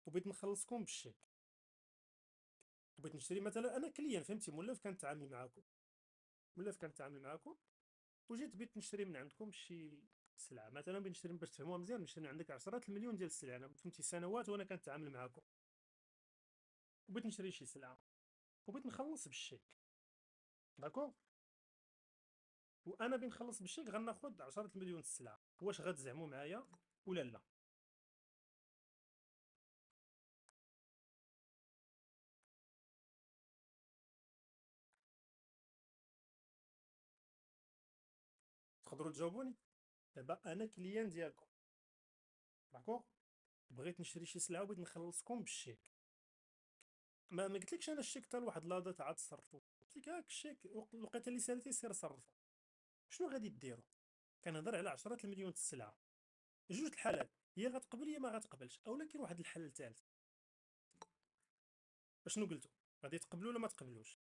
وبغيت نخلصكم بالشيك. بغيت نشري مثلا انا كليان فهمتي، مولف كنتعامل معاكم، وجيت بغيت نشري من عندكم شي سلعه مثلا، بنشري باش تفهموها مزيان، نشري من عندك 10 المليون ديال السلع. انا فهمتي سنوات وانا كنتعامل معاكم، وبغيت نشري شي سلعه وبغيت نخلص بالشيك. داكوغ، وانا بنخلص بالشيك غناخد 10 المليون السلعه. واش غتزعموا معايا ولا لا؟ تقدروا تجاوبوني؟ دابا انا كليان ديالكم، داكوغ، بغيت نشري شي سلعه وبغيت نخلصكم بالشيك. ما قلتلكش انا الشيك حتى لواحد لادا عاد تصرفوا، قلت لك هاك الشيك الوقيته اللي سالتي سير صرفو. شنو غادي ديروا؟ كنهضر على 10 المليون السلعه. جوج الحالات، يا غتقبل يا ما غتقبلش، اولا كاين واحد الحل الثالث. شنو قلتوا؟ غادي تقبلوا ولا ما تقبلوش؟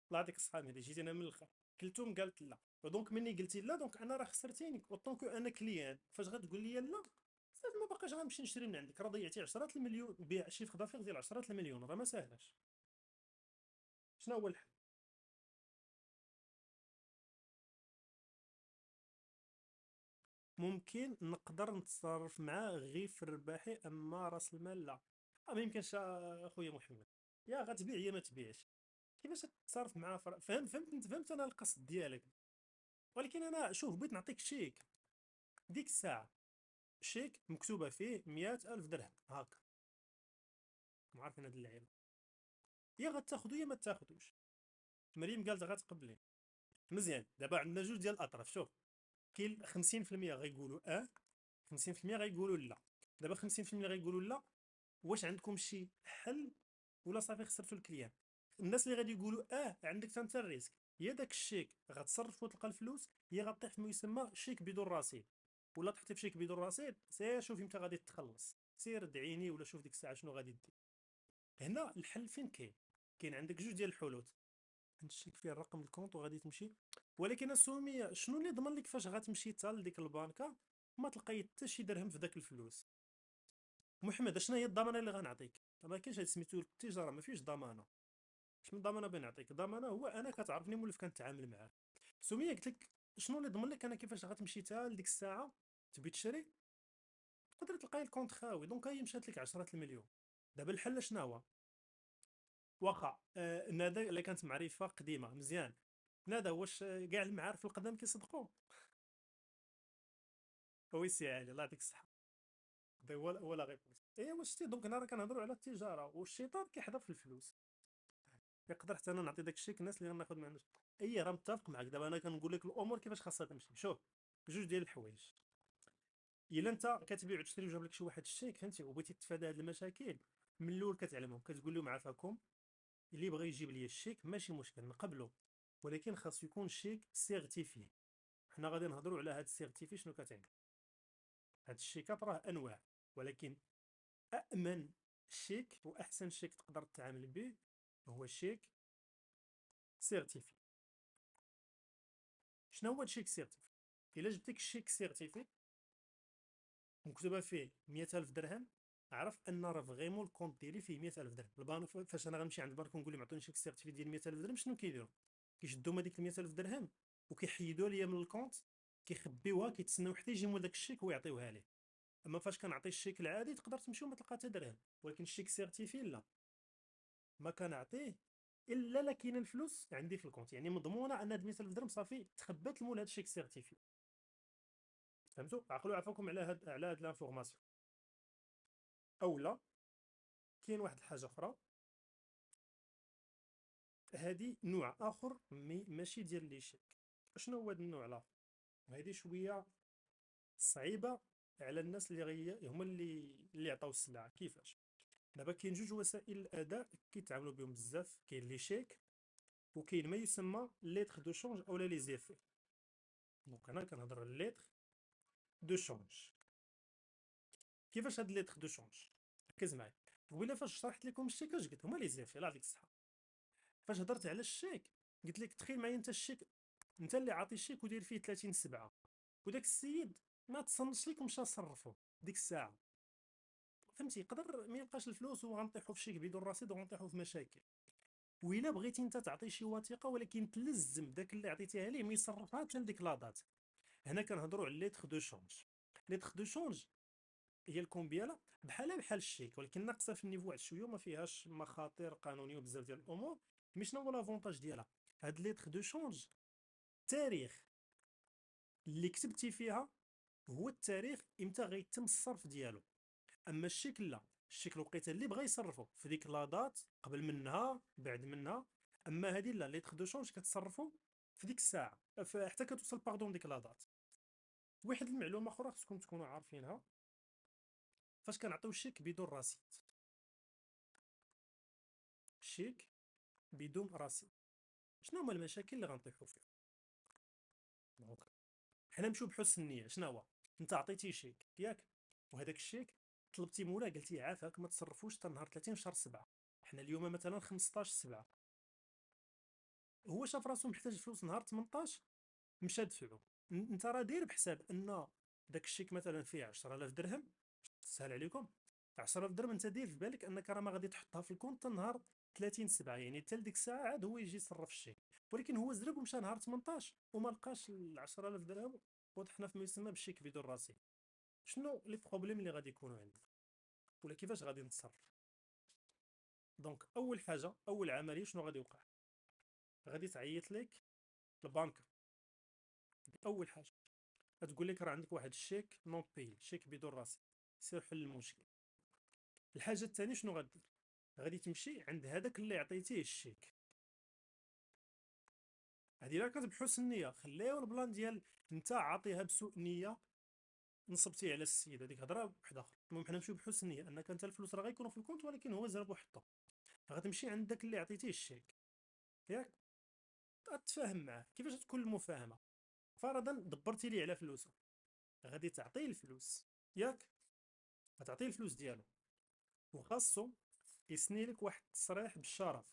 الله يعطيك الصحه مهدي، جيت انا من الاخر قلتهم قالت لا. دونك مني قلتي لا دونك انا راه خسرتيني. اوطونكو انا كليان فاش غتقول لي لا صافي ما باقاش غنمشي نشري من عندك. راه ضيعتي 10 المليون، بيع شيفر دافير ديال 10 المليون، راه ما ساهلاش. شنو هو الحل؟ ممكن نقدر نتصرف معاه غير في الرباحي، اما راس المال لا. ما يمكنش اخويا محمد، يا غتبيع يا ما تبيعش. كيفاش تتصرف معاه فهمت انا القصد ديالك. ولكن انا شوف بغيت نعطيك شيك ديك الساعه، شيك مكتوبه فيه 100,000 درهم هاكا. ما عارفين هاد اللعيبه، يا غتاخدو يا ما تاخدوش. مريم قالت غتقبلي. مزيان، دابا عندنا جوج ديال الاطراف. شوف، كاين 50% غيقولوا 50% غيقولوا لا. دابا 50% غيقولوا لا، واش عندكم شي حل ولا صافي خسرتوا الكليان؟ الناس اللي غادي يقولوا عندك انت الريسك، يا داك الشيك غتصرف وتلقى الفلوس، يا غطيح في ما يسمى شيك بدون رصيد. ولا طحتي في شيك بدون رصيد، سير شوف امتى غادي تخلص، سير ادعيني ولا شوف ديك الساعه شنو غادي دير. هنا الحل فين كاين؟ كاين عندك جوج ديال الحلول. عند الشيك فيه الرقم الكونط وغادي تمشي، ولكن السوميه شنو اللي ضمن لك فاش غتمشي حتى لديك البنكه ما تلقاي حتى شي درهم في داك الفلوس؟ محمد شنو هي الضمانه اللي غنعطيك؟ ما كاينش هاد سميتو التجاره، ما فيش ضمانه. شنو ضمانه بنعطيك؟ ضمانه هو انا كتعرفني مولف كنتعامل معاه. سميه قلت لك شنو اللي ضمن لك انا كيفاش غتمشي حتى لديك الساعه تبي تشري تقدر تلقاي الكونت خاوي. دونك هي مشات لك 10 المليون. دابا الحل شنو هو؟ واخا نادا الا كانت معرفه قديمه مزيان، نادا واش كاع المعارف القدام كيصدقوا؟ وي سي علي الله يعطيك الصحه. ولا غير ايوا شتي، دونك هنا راه كنهضروا على التجاره، والشيطان كيحضر في الفلوس. يقدر حتى انا نعطي داك الشيك الناس اللي غناخذ معنا. اي راه متفق معك. دابا انا كنقول لك الامور كيفاش خاصها تمشي. شوف، جوج ديال الحوايج. الا انت كتبيع وتشري وجاب لك شي واحد الشيك فهمتي وبغيتي تتفادى هاد المشاكل، من الاول كتعلمهم كتقول لهم عافاكم، اللي بغى يجيب لي الشيك ماشي مشكل نقبلو، ولكن خاص يكون شيك سيغتيفي. حنا غادي نهضروا على هاد السيغتيفي شنو كتعني. هاد الشيكات راه انواع، ولكن أأمن شيك وأحسن شيك تقدر تتعامل به هو شيك سيرتيفي. شنو هو الشيك سيرتيفي؟ إلا جبتك الشيك سيرتيفي مكتوبة فيه 100,000 درهم، عرف أن راه فغيمون الكونت ديالي فيه 100,000 درهم. البنك فاش أنا غنمشي عند البنك ونقول لهم عطوني شيك سيرتيفي ديال 100,000 درهم، شنو كيديروا؟ كيشدوا هذيك 100,000 درهم وكيحيدوا ليا من الكونت، كيخبيوها، كيتسناو حتى يجي مول داك الشيك ويعطيوها ليه. اما فاش كنعطي الشيك العادي تقدر تمشي وما تلقى حتى درهم، ولكن الشيك سيرتيفي لا، ما كنعطيه الا لا كاين الفلوس عندي في الكونت، يعني مضمونه ان هاد 100,000 درهم صافي تخبات المول هاد الشيك سيرتيفي. فهمتوا؟ عقلوا عفاكم على هاد لانفورماسيون. اولا كاين واحد الحاجه اخرى، هادي نوع اخر ماشي ديال لي شيك. شنو هو هذا النوع الاخر؟ وهذه شويه صعيبه على الناس اللي هما اللي عطاو السلعه. كيفاش؟ دابا كاين جوج وسائل الاداء كيتعاملوا بهم بزاف، كاين لي شيك وكاين ما يسمى ليتر دو شونج اولا لي زيفي. دونك انا كنهضر على ليتر دو شونج. كيفاش هاد ليتر دو شونج؟ ركز معايا. قبيله فاش شرحت لكم الشيك اش قلت؟ هما لي زيفي، الله يعطيك الصحه. فاش هضرت على الشيك قلت لك تخيل معايا انت الشيك، انت اللي عاطي الشيك وداير فيه 30/7، وداك السيد ما تصنتش ليك ومشى صرفو ديك الساعه. فهمتي؟ يقدر ما يلقاش الفلوس وغنطيحو في الشيك بدون رصيد وغنطيحو في مشاكل. وإلا بغيتي انت تعطي شي وثيقه ولكن تلزم داك اللي عطيتيها ليه ما يصرفها حتى لديك لاطات. هنا كنهضروا على ليتر دو شونج. ليتر دو شونج هي الكومبياله بحال الشيك، ولكن ناقصه في النيفو واحد شويه، ما فيهاش مخاطر قانونيه وبزاف ديال الامور. مي شنو هو لافونتاج ديالها؟ هاد ليتر دو شونج التاريخ اللي كتبتي فيها هو التاريخ امتى غيتم الصرف ديالو. اما الشيك لا، الشيك الوقيته اللي بغى يصرفه في ديك لاطات، قبل منها بعد منها. اما هذه لا، ليتر دو شونج كتصرفوا في ديك الساعه حتى كتوصل باردون ديك لاطات. واحد المعلومه اخرى خصكم تكونوا عارفينها، فاش كنعطيو الشيك بدون رصيد، شيك بدون رصيد، شنو هما المشاكل اللي غنطيحوا فيها؟ دونك حنا نمشيو بحسن النيه. شنو هو؟ انت عطيتي شيك ياك، وهذاك الشيك طلبتي مولاه قلتي عافاك ما تصرفوش حتى نهار 30 شهر 7. حنا اليوم مثلا 15/7، هو شاف راسو محتاج فلوس نهار 18 مشى دفعو. انت راه داير بحساب ان داك الشيك مثلا فيه 10000 درهم، تسهل عليكم 10000 درهم، انت داير في بالك انك راه ما غادي تحطها في الكونت نهار 30/7، يعني حتى لديك الساعه عاد هو يجي يصرف الشيك. ولكن هو زرب ومشى نهار 18 وما لقاش ال 10000 درهم، وطحنا في ما يسمى بالشيك بدون رصيد. شنو لي بروبليم اللي غادي يكونوا عندنا، ولا كيفاش غادي نتصرف؟ دونك اول حاجه، اول عمليه شنو غادي يوقع؟ غادي تعيط لك البنكه. اول حاجه غتقول لك راه عندك واحد الشيك نون بي، شيك بدون رصيد، سير حل المشكل. الحاجه الثانيه شنو غدير؟ غادي تمشي عند هذاك اللي عطيتيه الشيك. هذه راه بحسن النيه، خليو البلان ديال انت عاطيها بسوء نيه نصبتي على السيد، هذيك هضره وحده اخرى. المهم حنا نمشيو بحسن النيه انك انت الفلوس راه غيكونوا في الكونت ولكن هو زرب وحطهم. غتمشي عند داك اللي عطيتيه الشيك ياك، تتفاهم معاه. كيفاش تكون المفاهمه؟ فرضا دبرتي لي على فلوسه، غادي تعطيه الفلوس ياك، غتعطيه الفلوس ديالو، وخاصو يسني لك واحد التصريح بالشرف.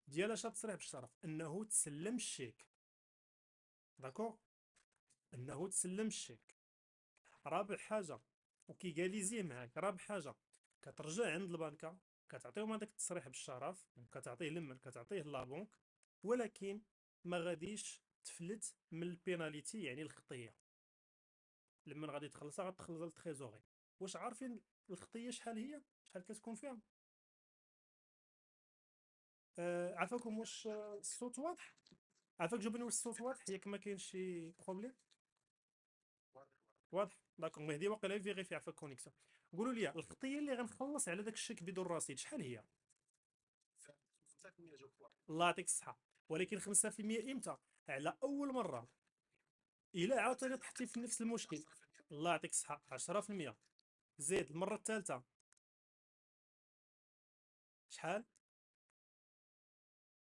ديال اش تصريح بالشرف؟ انه تسلم الشيك. داكوغ؟ انه تسلم الشيك. رابع حاجه وكيغاليزيه معاك، رابع حاجه كترجع عند البنكه، كتعطيهم هذاك التصريح بالشرف، كتعطيه لما كتعطيه لابونك، ولكن ما غاديش تفلت من البيناليتي يعني الخطيه. لما غادي تخلصها غتخلصها للتريزوري. واش عارفين الخطيه شحال هي؟ شحال كتكون فيها؟ عافاكم واش الصوت واضح؟ عافاك جاوبني واش الصوت واضح ياك ما كاينش شي بروبليم؟ واضح. داكوغ مهدي واقيلا فيغيفي عافاك كونيكسيون. قولوا لي الخطيه اللي غنخلص على داك الشيك بدون رصيد شحال هي؟ الله يعطيك الصحه. ولكن 5% امتى؟ على اول مره. الا عاوتاني طحتي في نفس المشكل، الله يعطيك الصحه 10%. زيد المره الثالثه شحال؟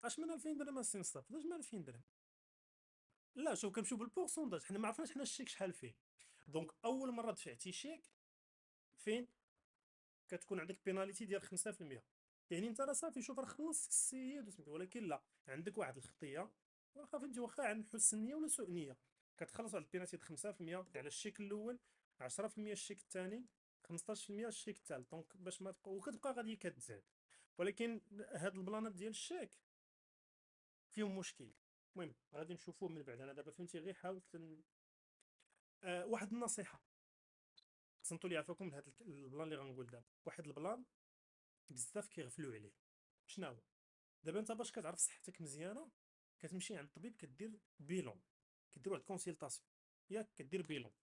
اش من 2000 درهم السي مصطفى؟ اش من 2000 درهم؟ لا شوف كنمشيو بالبورسونتاج، حنا ما عرفناش حنا الشيك شحال فيه. دونك اول مره دفعتي شيك فين كتكون عندك بيناليتي ديال 5%. يعني انت راه صافي، شوف راه خلصت السيد وسميتو، ولكن لا، عندك واحد الخطيه. واخا فهمتي، واخا عن حسن نيه ولا سوء نيه، كتخلص على البينالتي 5% على الشيك الاول، 10% الشيك الثاني، 15% الشيك الثالث. دونك باش ما تبقى وكتبقى غادي كتزاد. ولكن هاد البلانات ديال الشيك فيهم مشكل. المهم غادي نشوفوه من بعد. انا دابا فهمتي غير حاولت واحد النصيحه، تصنتوا لي عفاكم لهاد البلان اللي غنقول دابا. واحد البلان بزاف كيغفلوا عليه. شنو هو؟ دابا انت باش كتعرف صحتك مزيانه كتمشي عند الطبيب كدير بيلون، كدير واحد الكونسيلطاسيون ياك، كدير بيلون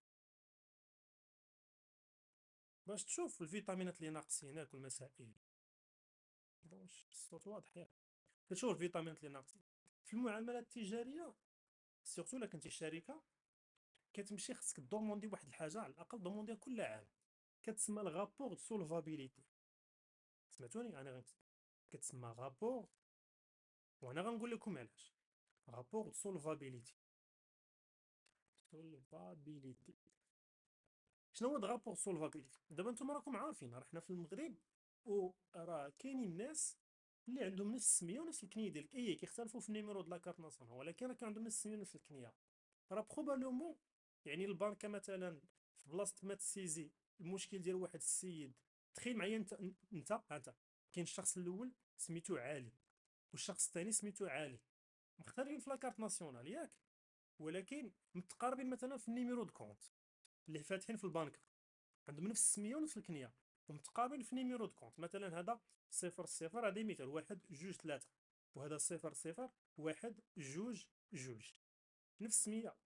باش تشوف الفيتامينات اللي ناقصينك والمسائل. واش الصوت واضح ياك؟ كتشوف الفيتامينات اللي ناقصين في المعاملات التجاريه، سيرتو الا كنتي شركه كتمشي خصك دوموندي واحد الحاجه على الاقل دومونديها كل عام، كتسمى الغابور دو سولفابيليتي. سمعتوني انا كتسمى غابور، وانا غنقول لكم علاش. غابور دو سولفابيليتي. سولفابيليتي شنو هو غابور سولفابيليتي؟ دابا نتوما راكم عارفين راه حنا في المغرب وراه كاينين ناس اللي عندهم نفس السميه ونفس الكنيه ديالك، كيختلفوا في النيميرو د لاكارت ناسيونال، ولكن راه كان عندهم نفس السميه ونفس الكنيه. راه بروبابلومون يعني البنكه مثلا في بلاصه ما تسيزي المشكل ديال واحد السيد، تخيل معايا انت كاين الشخص الاول سميتو علي والشخص الثاني سميتو علي، مختلفين في لاكارت ناسيونال ياك، ولكن متقاربين مثلا في النيميرو دو كونت اللي فاتحين في البنك، عندهم نفس السميه ونفس الكنيه ومتقابلين في نيميرو دو كونت. مثلا هذا 00 هذا مثال 1 2 3، وهذا 00 1 2 2 نفس السميه.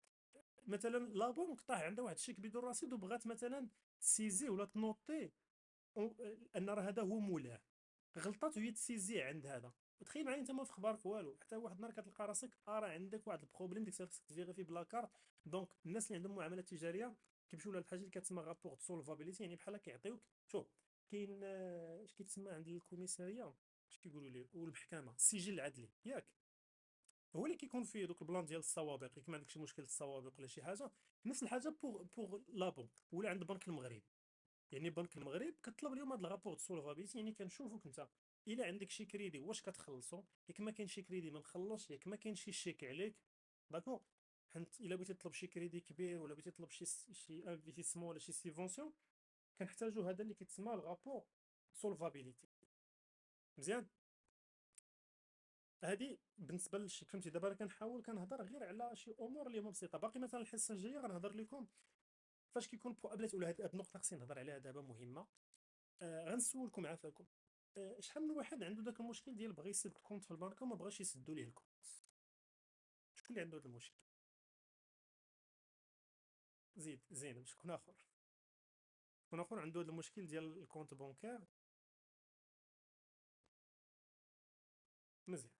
مثلا لا بنك طاح عندها واحد الشيك بدون رصيد وبغات مثلا تسيزي ولا تنوطي ان راه هذا هو مولاه، غلطات وهي تسيزي عند هذا. تخيل معايا انت ما في اخبارك والو، حتى واحد النهار كتلقى راسك راه عندك واحد البروبليم ديك الساعه خصك تفيغيفي بلاكارت. دونك الناس اللي عندهم معاملات تجاريه كيمشيو لهاد الحاجه اللي كتسمى رابور سولفابيليتي، يعني بحال كيعطيوك شوف كاين اش كيتسمى عند الكوميساريه، اش كيقولوا ليه، والمحكمه السجل العدلي ياك، هو اللي كيكون فيه دوك البلان ديال السوابق، كيما عندك شي مشكل السوابق ولا شي حاجه. نفس الحاجه بوغ لا بنك ولا عند بنك المغرب. يعني بنك المغرب كطلب اليوم هاد الرابور دو سولفابيلتي، يعني كنشوفوك انت الا عندك شي كريدي واش كتخلصو، ياك ما كاين شي كريدي ما نخلصش، ياك ما كاين شي شيك عليك. داكور، حيت الا بغيتي تطلب شي كريدي كبير ولا بغيتي تطلب شي انفيستيسمون ولا شي سيفونسيون، كنحتاجو هذا اللي كيتسمى الرابور سولفابيليتي. مزيان. هادي بالنسبه للشي فهمتي. دابا انا كنحاول كنهضر غير على شي امور اللي هما بسيطه، باقي مثلا الحصه الجايه غنهضر لكم فاش كيكون بروبليم، ولا هاد النقطه خصني نهضر عليها دابا مهمه. غنسولكم عافاكم، شحال من واحد عنده داك المشكل ديال بغى يسد كونت في البنكه وما بغاش يسدوا ليه الكونت؟ شكون اللي عنده هذا المشكل؟ زيد زين شكون اخر؟ شكون اخر عنده هذا المشكل ديال الكونت بونكير؟ مزيان.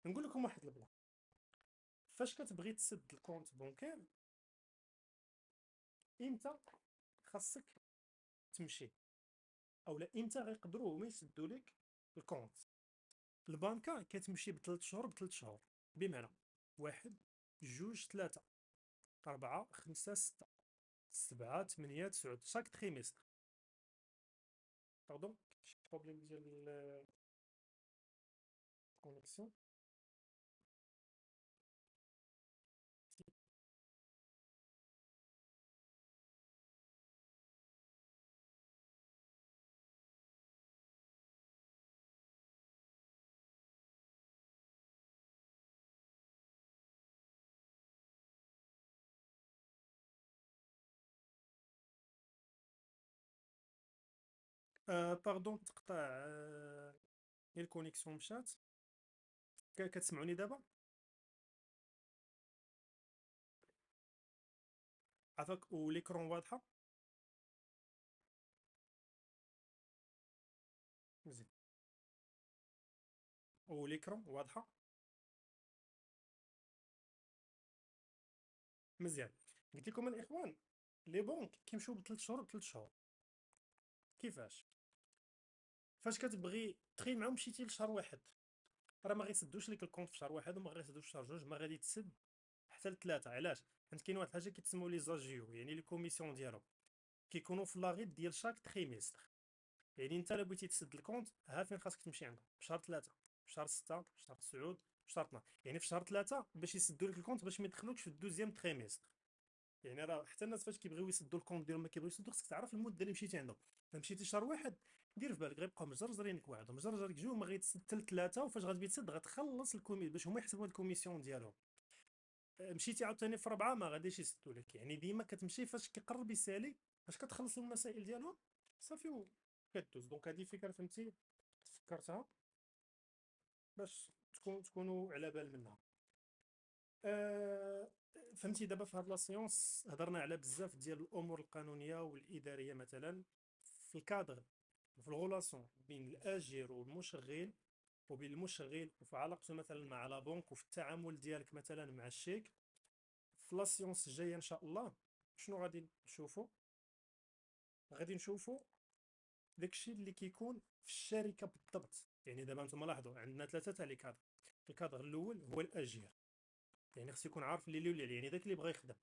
نقول لكم واحد البلان. فاش كتبغي تسد الكونت بونكير امتى خاصك تمشي، او لا امتى غيقدروا هما يسدوا لك الكونت؟ البنكه كتمشي بثلاث شهور بثلاث شهور، بمعنى واحد جوج ثلاثة أربعة خمسة ستة سبعة ثمانية تسعة شاك تريمستر. باردون شي بروبليم ديال الكونيكسيون. باردون تقطع الكونيكسيون مشات. كتسمعوني دابا؟ عافاك وليكرون واضحة؟ مزيان. وليكرون واضحة؟ مزيان. قلت لكم الاخوان لي بونك كيمشيو بثلاث شهور بثلاث شهور. كيفاش؟ فاش كتبغي تخيل معاهم مشيتي لشهر واحد، راه ما غيسدوش لك الكونت في شهر واحد وما غيسدوش في شهر جوج، ما غادي تسد حتى لثلاثه. علاش؟ حيت كاين واحد الحاجه كيتسموا لي زاجيو، يعني لي كوميسيون ديالهم كيكونوا في لاغيت ديال شاك تريمستر. يعني انت الا بغيتي تسد الكونت ها فين خاصك تمشي عندهم؟ في شهر ثلاثه، في شهر سته، في شهر تسعود، في شهر 12. يعني في شهر ثلاثه باش يسدوا لك الكونت باش ما يدخلوكش في الدوزيام تريمستر. يعني راه حتى الناس فاش كيبغيو يسدوا الكونت ديالهم ما كيبغيو يسدوا، خصك تعرف المده اللي مشيتي عندهم. مشيتي شهر واحد دير في بالك غيبقاو مجرجرينك واحد ومجرجرك جوج، ما غيتسد حتى لثلاثه، وفاش غتبي تسد غتخلص الكومي باش هما يحسبوا الكوميسيون ديالهم. مشيتي عاوتاني في ربعه ما غاديش يسدوا لك. يعني ديما كتمشي فاش كيقرب يسالي، فاش كتخلص المسائل ديالهم صافي كدوز. دونك هذه فكره فهمتي تفكرتها باش تكونوا على بال منها. آه، فهمتي. دابا في هاد لا سيونس هضرنا على بزاف ديال الامور القانونيه والاداريه، مثلا في الكادر في الغولاسيون بين الاجير والمشغل. وبين المشغل وفي علاقته مثلا مع لا بنك وفي التعامل ديالك مثلا مع الشيك. في لا سيونس الجايه ان شاء الله شنو غادي نشوفوا؟ غادي نشوفوا داكشي اللي كيكون في الشركه بالضبط. يعني دابا نتوما لاحظوا عندنا ثلاثه تاع لي كادر. الكادر الاول هو الاجير، يعني خص يكون عارف اللي اللي يعني داك اللي بغى يخدم.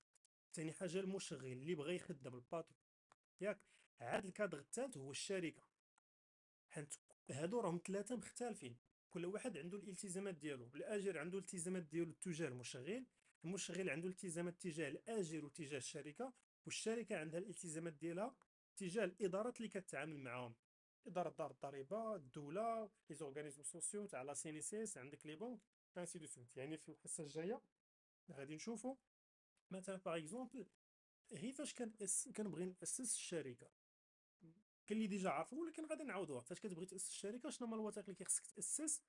ثاني حاجه المشغل اللي بغى يخدم الباطو، ياك. عاد الكادر الثالث هو الشركه، حيت هادو راهم ثلاثه مختلفين، كل واحد عنده الالتزامات ديالو. الاجر عنده الالتزامات ديالو تجاه المشغل، المشغل عنده الالتزامات تجاه الاجر وتجاه الشركه، والشركه عندها الالتزامات ديالها تجاه الادارات اللي كتعامل معاهم. اداره دار الضريبه، الدوله، لي زورغانيزم سوسيو تاع لا سي ان اس اس، عندك لي بنك، انسي دو سويت. يعني في الحصه الجايه غادي نشوفوا مثلا باغ اكزومبل هي فاش كنبغي ناسس الشركه. كاين اللي ديجا عارفين ولكن غادي نعاودوها. فاش كتبغي تاسس الشركه شنو هما الوثائق اللي خصك تاسس،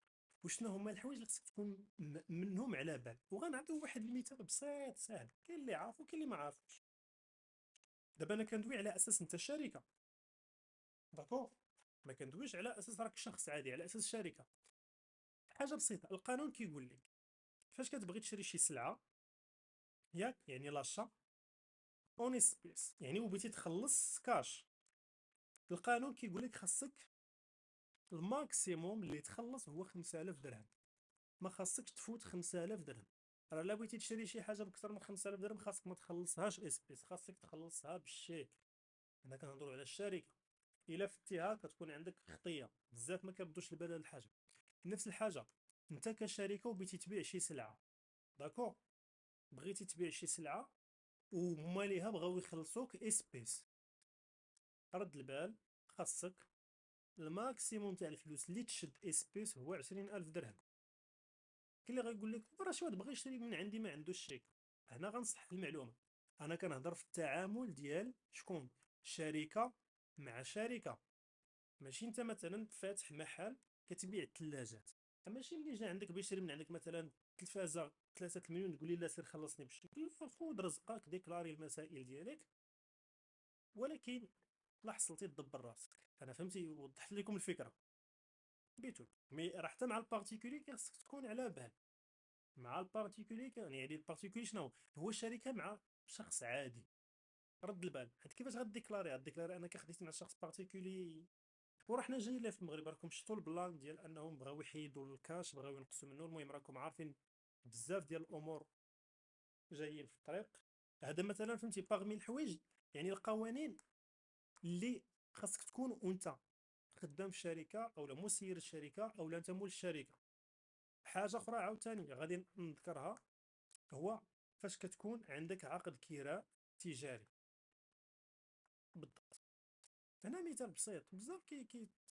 وشنو هما الحوايج اللي خصك تكون منهم على بال. وغنعطيو واحد المثال بسيط سهل، كاين اللي عارف وكاين اللي ما عارفش. دابا انا كندوي على اساس انت شركه، داكوغ، ما كندويش على اساس راك شخص عادي، على اساس شركه. حاجه بسيطه، القانون كيقول لك فاش كتبغي تشري شي سلعه، ياك، يعني لاشا اون اسبيس، يعني وبغيتي تخلص كاش، القانون كيقول لك خاصك الماكسيموم اللي تخلص هو 5000 درهم، ما خاصكش تفوت 5000 درهم. راه الا بغيتي تشري شي حاجه بكثر من 5000 درهم خاصك ما تخلصهاش اسبيس، خاصك تخلصها بالشيك. انا كنهضروا على الشركه. الا فتيها كتكون عندك خطيه بزاف، ما كيردوش البال هاد الحاجه. نفس الحاجه انت كشركه وبغيتي تبيع شي سلعه، داكور، بغيتي تبيع شي سلعه وماليها بغاو يخلصوك اسبيس، رد البال، خاصك الماكسيموم تاع الفلوس اللي تشد اسبيس هو 20000 درهم. كاين اللي غيقول لك راه شي واحد بغى يشري من عندي ما عندوش شيك. هنا غنصح المعلومه، انا كنهضر في التعامل ديال شكون؟ شركه مع شركه. ماشي انت مثلا فاتح محل كتبيع الثلاجات، ماشي اللي جا عندك بيشري من عندك مثلا تلفازه 3 مليون تقول لي لا سير خلصني بالشيك. خذ رزقك، ديكلاري المسائل ديالك، ولكن لا حصلتي تدبر راسك. انا فهمتي، وضحت لكم الفكره بيتو. مي راه حتى مع البارتيكولي خاصك تكون على بال. مع البارتيكولي يعني البارتيكولي شنو هو؟ الشركه مع شخص عادي، رد البال. حيت كيفاش غديكلاري انا كخديت مع شخص بارتيكولي؟ وراه حنا جايين ليه في المغرب، راكم شفتوا البلان ديال انهم بغاو يحيدوا الكاش، بغاو ينقصوا منه. المهم راكم عارفين بزاف ديال الامور جايين في الطريق. هذا مثلا فهمتي باغمي الحوايج، يعني القوانين اللي خاصك تكون وانت خدام في الشركه او مسير الشركه او انت مول الشركه. حاجه اخرى عاوتاني غادي نذكرها، هو فاش كتكون عندك عقد كراء تجاري بالضبط. هنا مثال بسيط، بزاف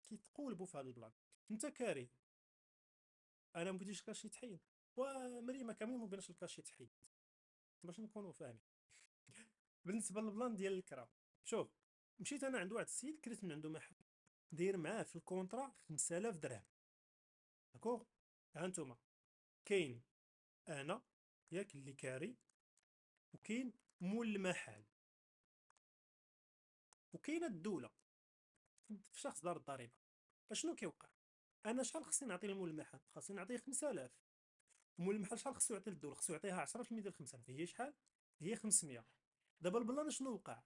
كيتقولبوا في هذا البلان. انت كاري، انا ما بغيتيش الكاش يتحيد، ومريمه كامل ما بغيناش الكاش يتحيد، باش نكونوا فاهمين. بالنسبه للبلان ديال الكرا، شوف، مشيت انا عند واحد السيد كريت من عنده محل، داير معاه في الكونطرا 5000 درهم، داكوغ. ها انتم، كاين انا، ياك، اللي كاري، وكاين مول المحل، وكاينه الدوله في شخص دار الضريبه. اشنو كيوقع؟ انا شحال خصني نعطي لمول المحل؟ خاصني نعطيه 5000. مول المحل شحال خصو يعطي للدوله؟ خصو يعطيها 10% ديال 5000، هي شحال؟ هي 500. دابا البلان شنو وقع؟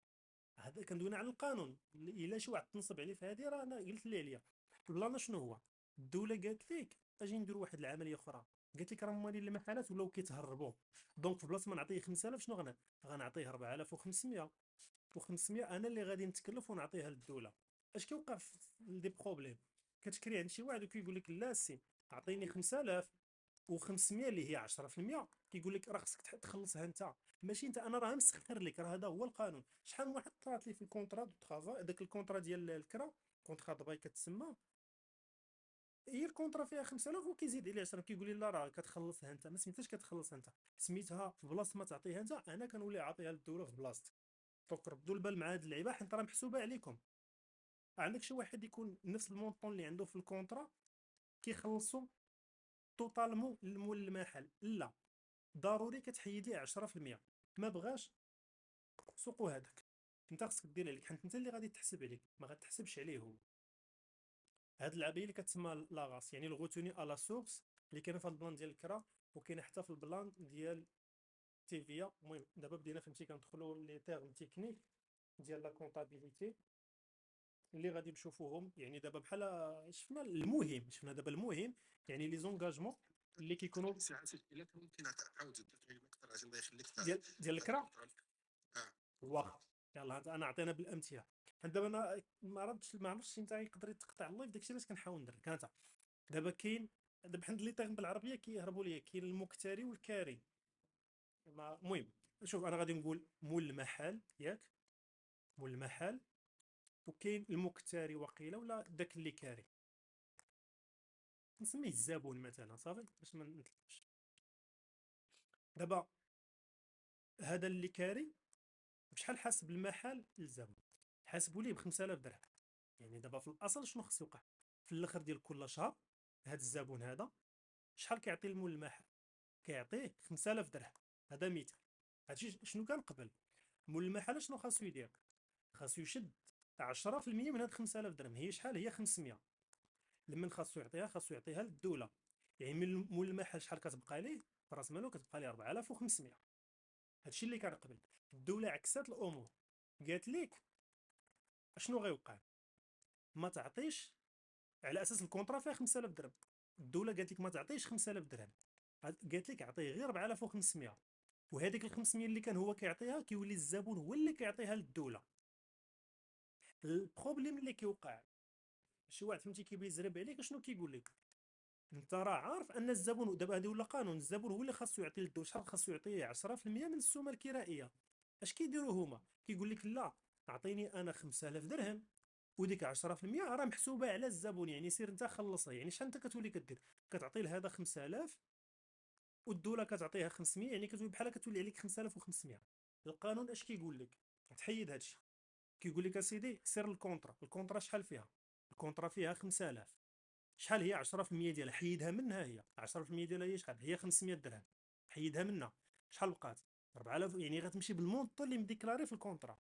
هذا كندوينا على القانون، الا شي واحد تنصب عليه في هذه راه انا قلت ليه عليا. البلان شنو هو؟ الدوله قالت لك اجي نديروا واحد العمليه اخرى، قالت لك راه مالين المحلات ولاو كيتهربوا، دونك في بلاصه ما نعطيه 5000 شنو غنعطيه 4500. و500 انا اللي غادي نتكلف ونعطيها للدوله. اش كيوقع في دي بروبليم؟ كتكري عند شي واحد وكيقول لك لا سي اعطيني 5000 و500 اللي هي 10%، كيقول لك راه خصك تخلصها انت، ماشي انت. انا راه مسخر لك، راه هذا هو القانون. شحال من واحد طرات لي في الكونترا دو طرافاي، داك الكونترا ديال الكرا، كونترا دو باي كتسمى، هي الكونترا فيها 5000 وكيزيد عليه 10، كيقول لي لا راه كتخلصها انت. ما سميتهاش كتخلص انت، سميتها في بلاصه ما تعطيها انت، انا كنولي عاطيها للدوله في بلاصتك. دونك ردوا البال مع هاد اللعيبه، حيت راه محسوبه عليكم. عندك شي واحد يكون نفس المونطون اللي عنده في الكونترا كيخلصوا توتالمون لمول المحل، لا، ضروري كتحيد ليه 10%. ما بغاش سوقو هذاك، انت خصك دير عليك، حيت انت اللي غادي تحسب عليك، ما غاتحسبش عليه هو. هاد اللعبه هي اللي كتسمى لاغاس، يعني الغوتوني ا لا سورس، اللي كاينه في هاد البلان ديال الكرا، وكاينه حتى في البلان ديال تيفيا. المهم دابا بدينا فهمتي كندخلوا لي تيرم تكنيك ديال لا كونطابيليتي اللي غادي نشوفوهم. يعني دابا بحال شفنا المهم، شفنا دابا المهم، يعني لي زونغاجمون اللي كيكونوا ساعات الا كان ممكن تعاود تفهم اكثر عشان الله يخليك ديال الكرا. اه واخا، يلاه انا عطينا بالامثله. دابا انا ما عرفتش انت يقدر يتقطع اللايف، داكشي علاش كنحاول ندير كانت. دابا كاين، دابا حنا لي تيرم بالعربيه كيهربوا ليا، كاين المكتري والكاري. المهم شوف انا غادي نقول مول المحل ياك، مول المحل، وكاين المكتري وقيله ولا داك اللي كاري، نسميه الزبون مثلا صافي باش ما نتلفش. دابا هذا اللي كاري بشحال حاسب المحل للزبون؟ حاسبوا ليه ب 5000 درهم. يعني دابا في الاصل شنو خص يوقع في الاخر ديال كل شهر؟ هذا الزبون هذا شحال كيعطي المول المحل؟ كيعطيه 5000 درهم. هذا مثال. هادشي شنو كان قبل. مول المحل شنو خاصو يدير؟ خاصو يشد 10% من هاد 5000 درهم، هي شحال؟ هي 500. لمن خاصو يعطيها؟ خاصو يعطيها للدوله. يعني من مول المحل شحال كتبقى ليه راس مالو؟ كتبقى ليه 4500. هادشي اللي كان قبل. الدوله عكسات الامور، قالت ليك شنو غيوقع؟ ما تعطيش على اساس الكونطرا فيها 5000 درهم. الدوله قالت لك ما تعطيش 5000 درهم، قالت لك عطيه غير 4500. وهذيك ال 500 اللي كان هو كيعطيها كيولي الزبون هو اللي كيعطيها للدوله. البروبليم اللي كيوقع، شي واحد فهمتي كيزرب عليك، شنو كيقول لك؟ انت راه عارف ان الزبون، دابا هذه ولا قانون، الزبون هو اللي خاصو يعطي للدوله. شحال خاصو يعطيه؟ 10% من السومه الكرائيه. اش كيديروا هما؟ كيقول لك لا، اعطيني انا 5000 درهم، وديك 10% راه محسوبه على الزبون، يعني سير انت خلصها. يعني شحال انت كتولي كدير؟ كتعطي لهذا 5000 والدوله كتعطيها 500، يعني كتولي بحال كتولي عليك 5500. القانون اش كيقول لك؟ تحيد هادشي. كيقول لك اسيدي سير الكونطرا. الكونطرا شحال فيها؟ الكونطرا فيها 5000. شحال هي 10% ديالها؟ حيدها منها. هي 10% ديالها هي شحال؟ هي 500 درهم. حيدها منها، شحال بقات؟ 4000. يعني غتمشي بالمونطو اللي مديكلاري في الكونطرا،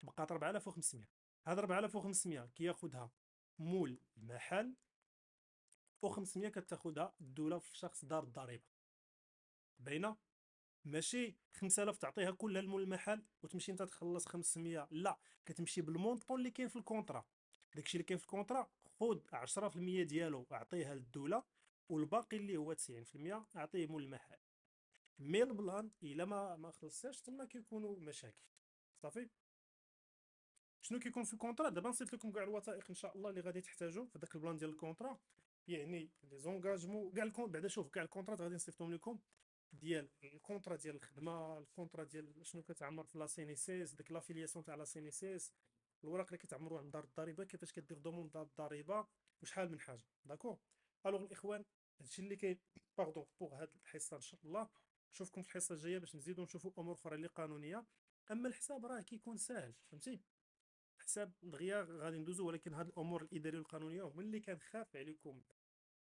بقات 4500. هاد 4500 كياخدها مول المحل، و500 كتاخدها الدوله في شخص دار الضريبه. باينه؟ ماشي 5000 تعطيها كلها لمول المحل وتمشي انت تخلص 500، لا، كتمشي بالمونطون اللي كاين في الكونطرا. داكشي اللي كاين في الكونطرا خذ 10% ديالو اعطيها للدوله، والباقي اللي هو 90% اعطيه مول المحل. مي البلان الا ما خلصتش تما كيكونوا مشاكل. صافي. شنو كيكون في الكونطرا؟ دابا نصيفط لكم كاع الوثائق ان شاء الله اللي غادي تحتاجوا في داك البلان ديال الكونطرا. يعني لي زونغاجمون كاع بعدا شوف كاع الكونطرات غادي نصيفطهم لكم، ديال الكونطرا ديال الخدمه، الكونطرا ديال شنو كتعمر في لا سينيسيس، ديك لافيلياسيون تاع لا سينيسيس، الوراق اللي كتعمروا عند دار الضريبه، كيفاش كدير دوموند دار الضريبه، وشحال من حاجه. داكور. الوغ الاخوان، هادشي اللي كاين باردون بوغ هاد الحصه ان شاء الله. نشوفكم في الحصه الجايه باش نزيدو نشوفوا امور اخرى اللي قانونيه. اما الحساب راه كيكون ساهل فهمتي، حساب دغيا غادي ندوزو، ولكن هاد الامور الاداريه والقانونيه هما اللي كنخاف عليكم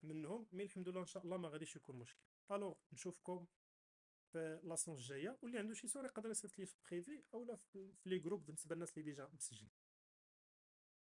منهم. مي الحمد لله ان شاء الله ما غاديش يكون مشكل. الوغ نشوفكم في لاسون الجايه، واللي عنده شي سؤال يقدر يصيفط لي في بريفي اولا في لي جروب بالنسبه للناس اللي ديجا مسجلين.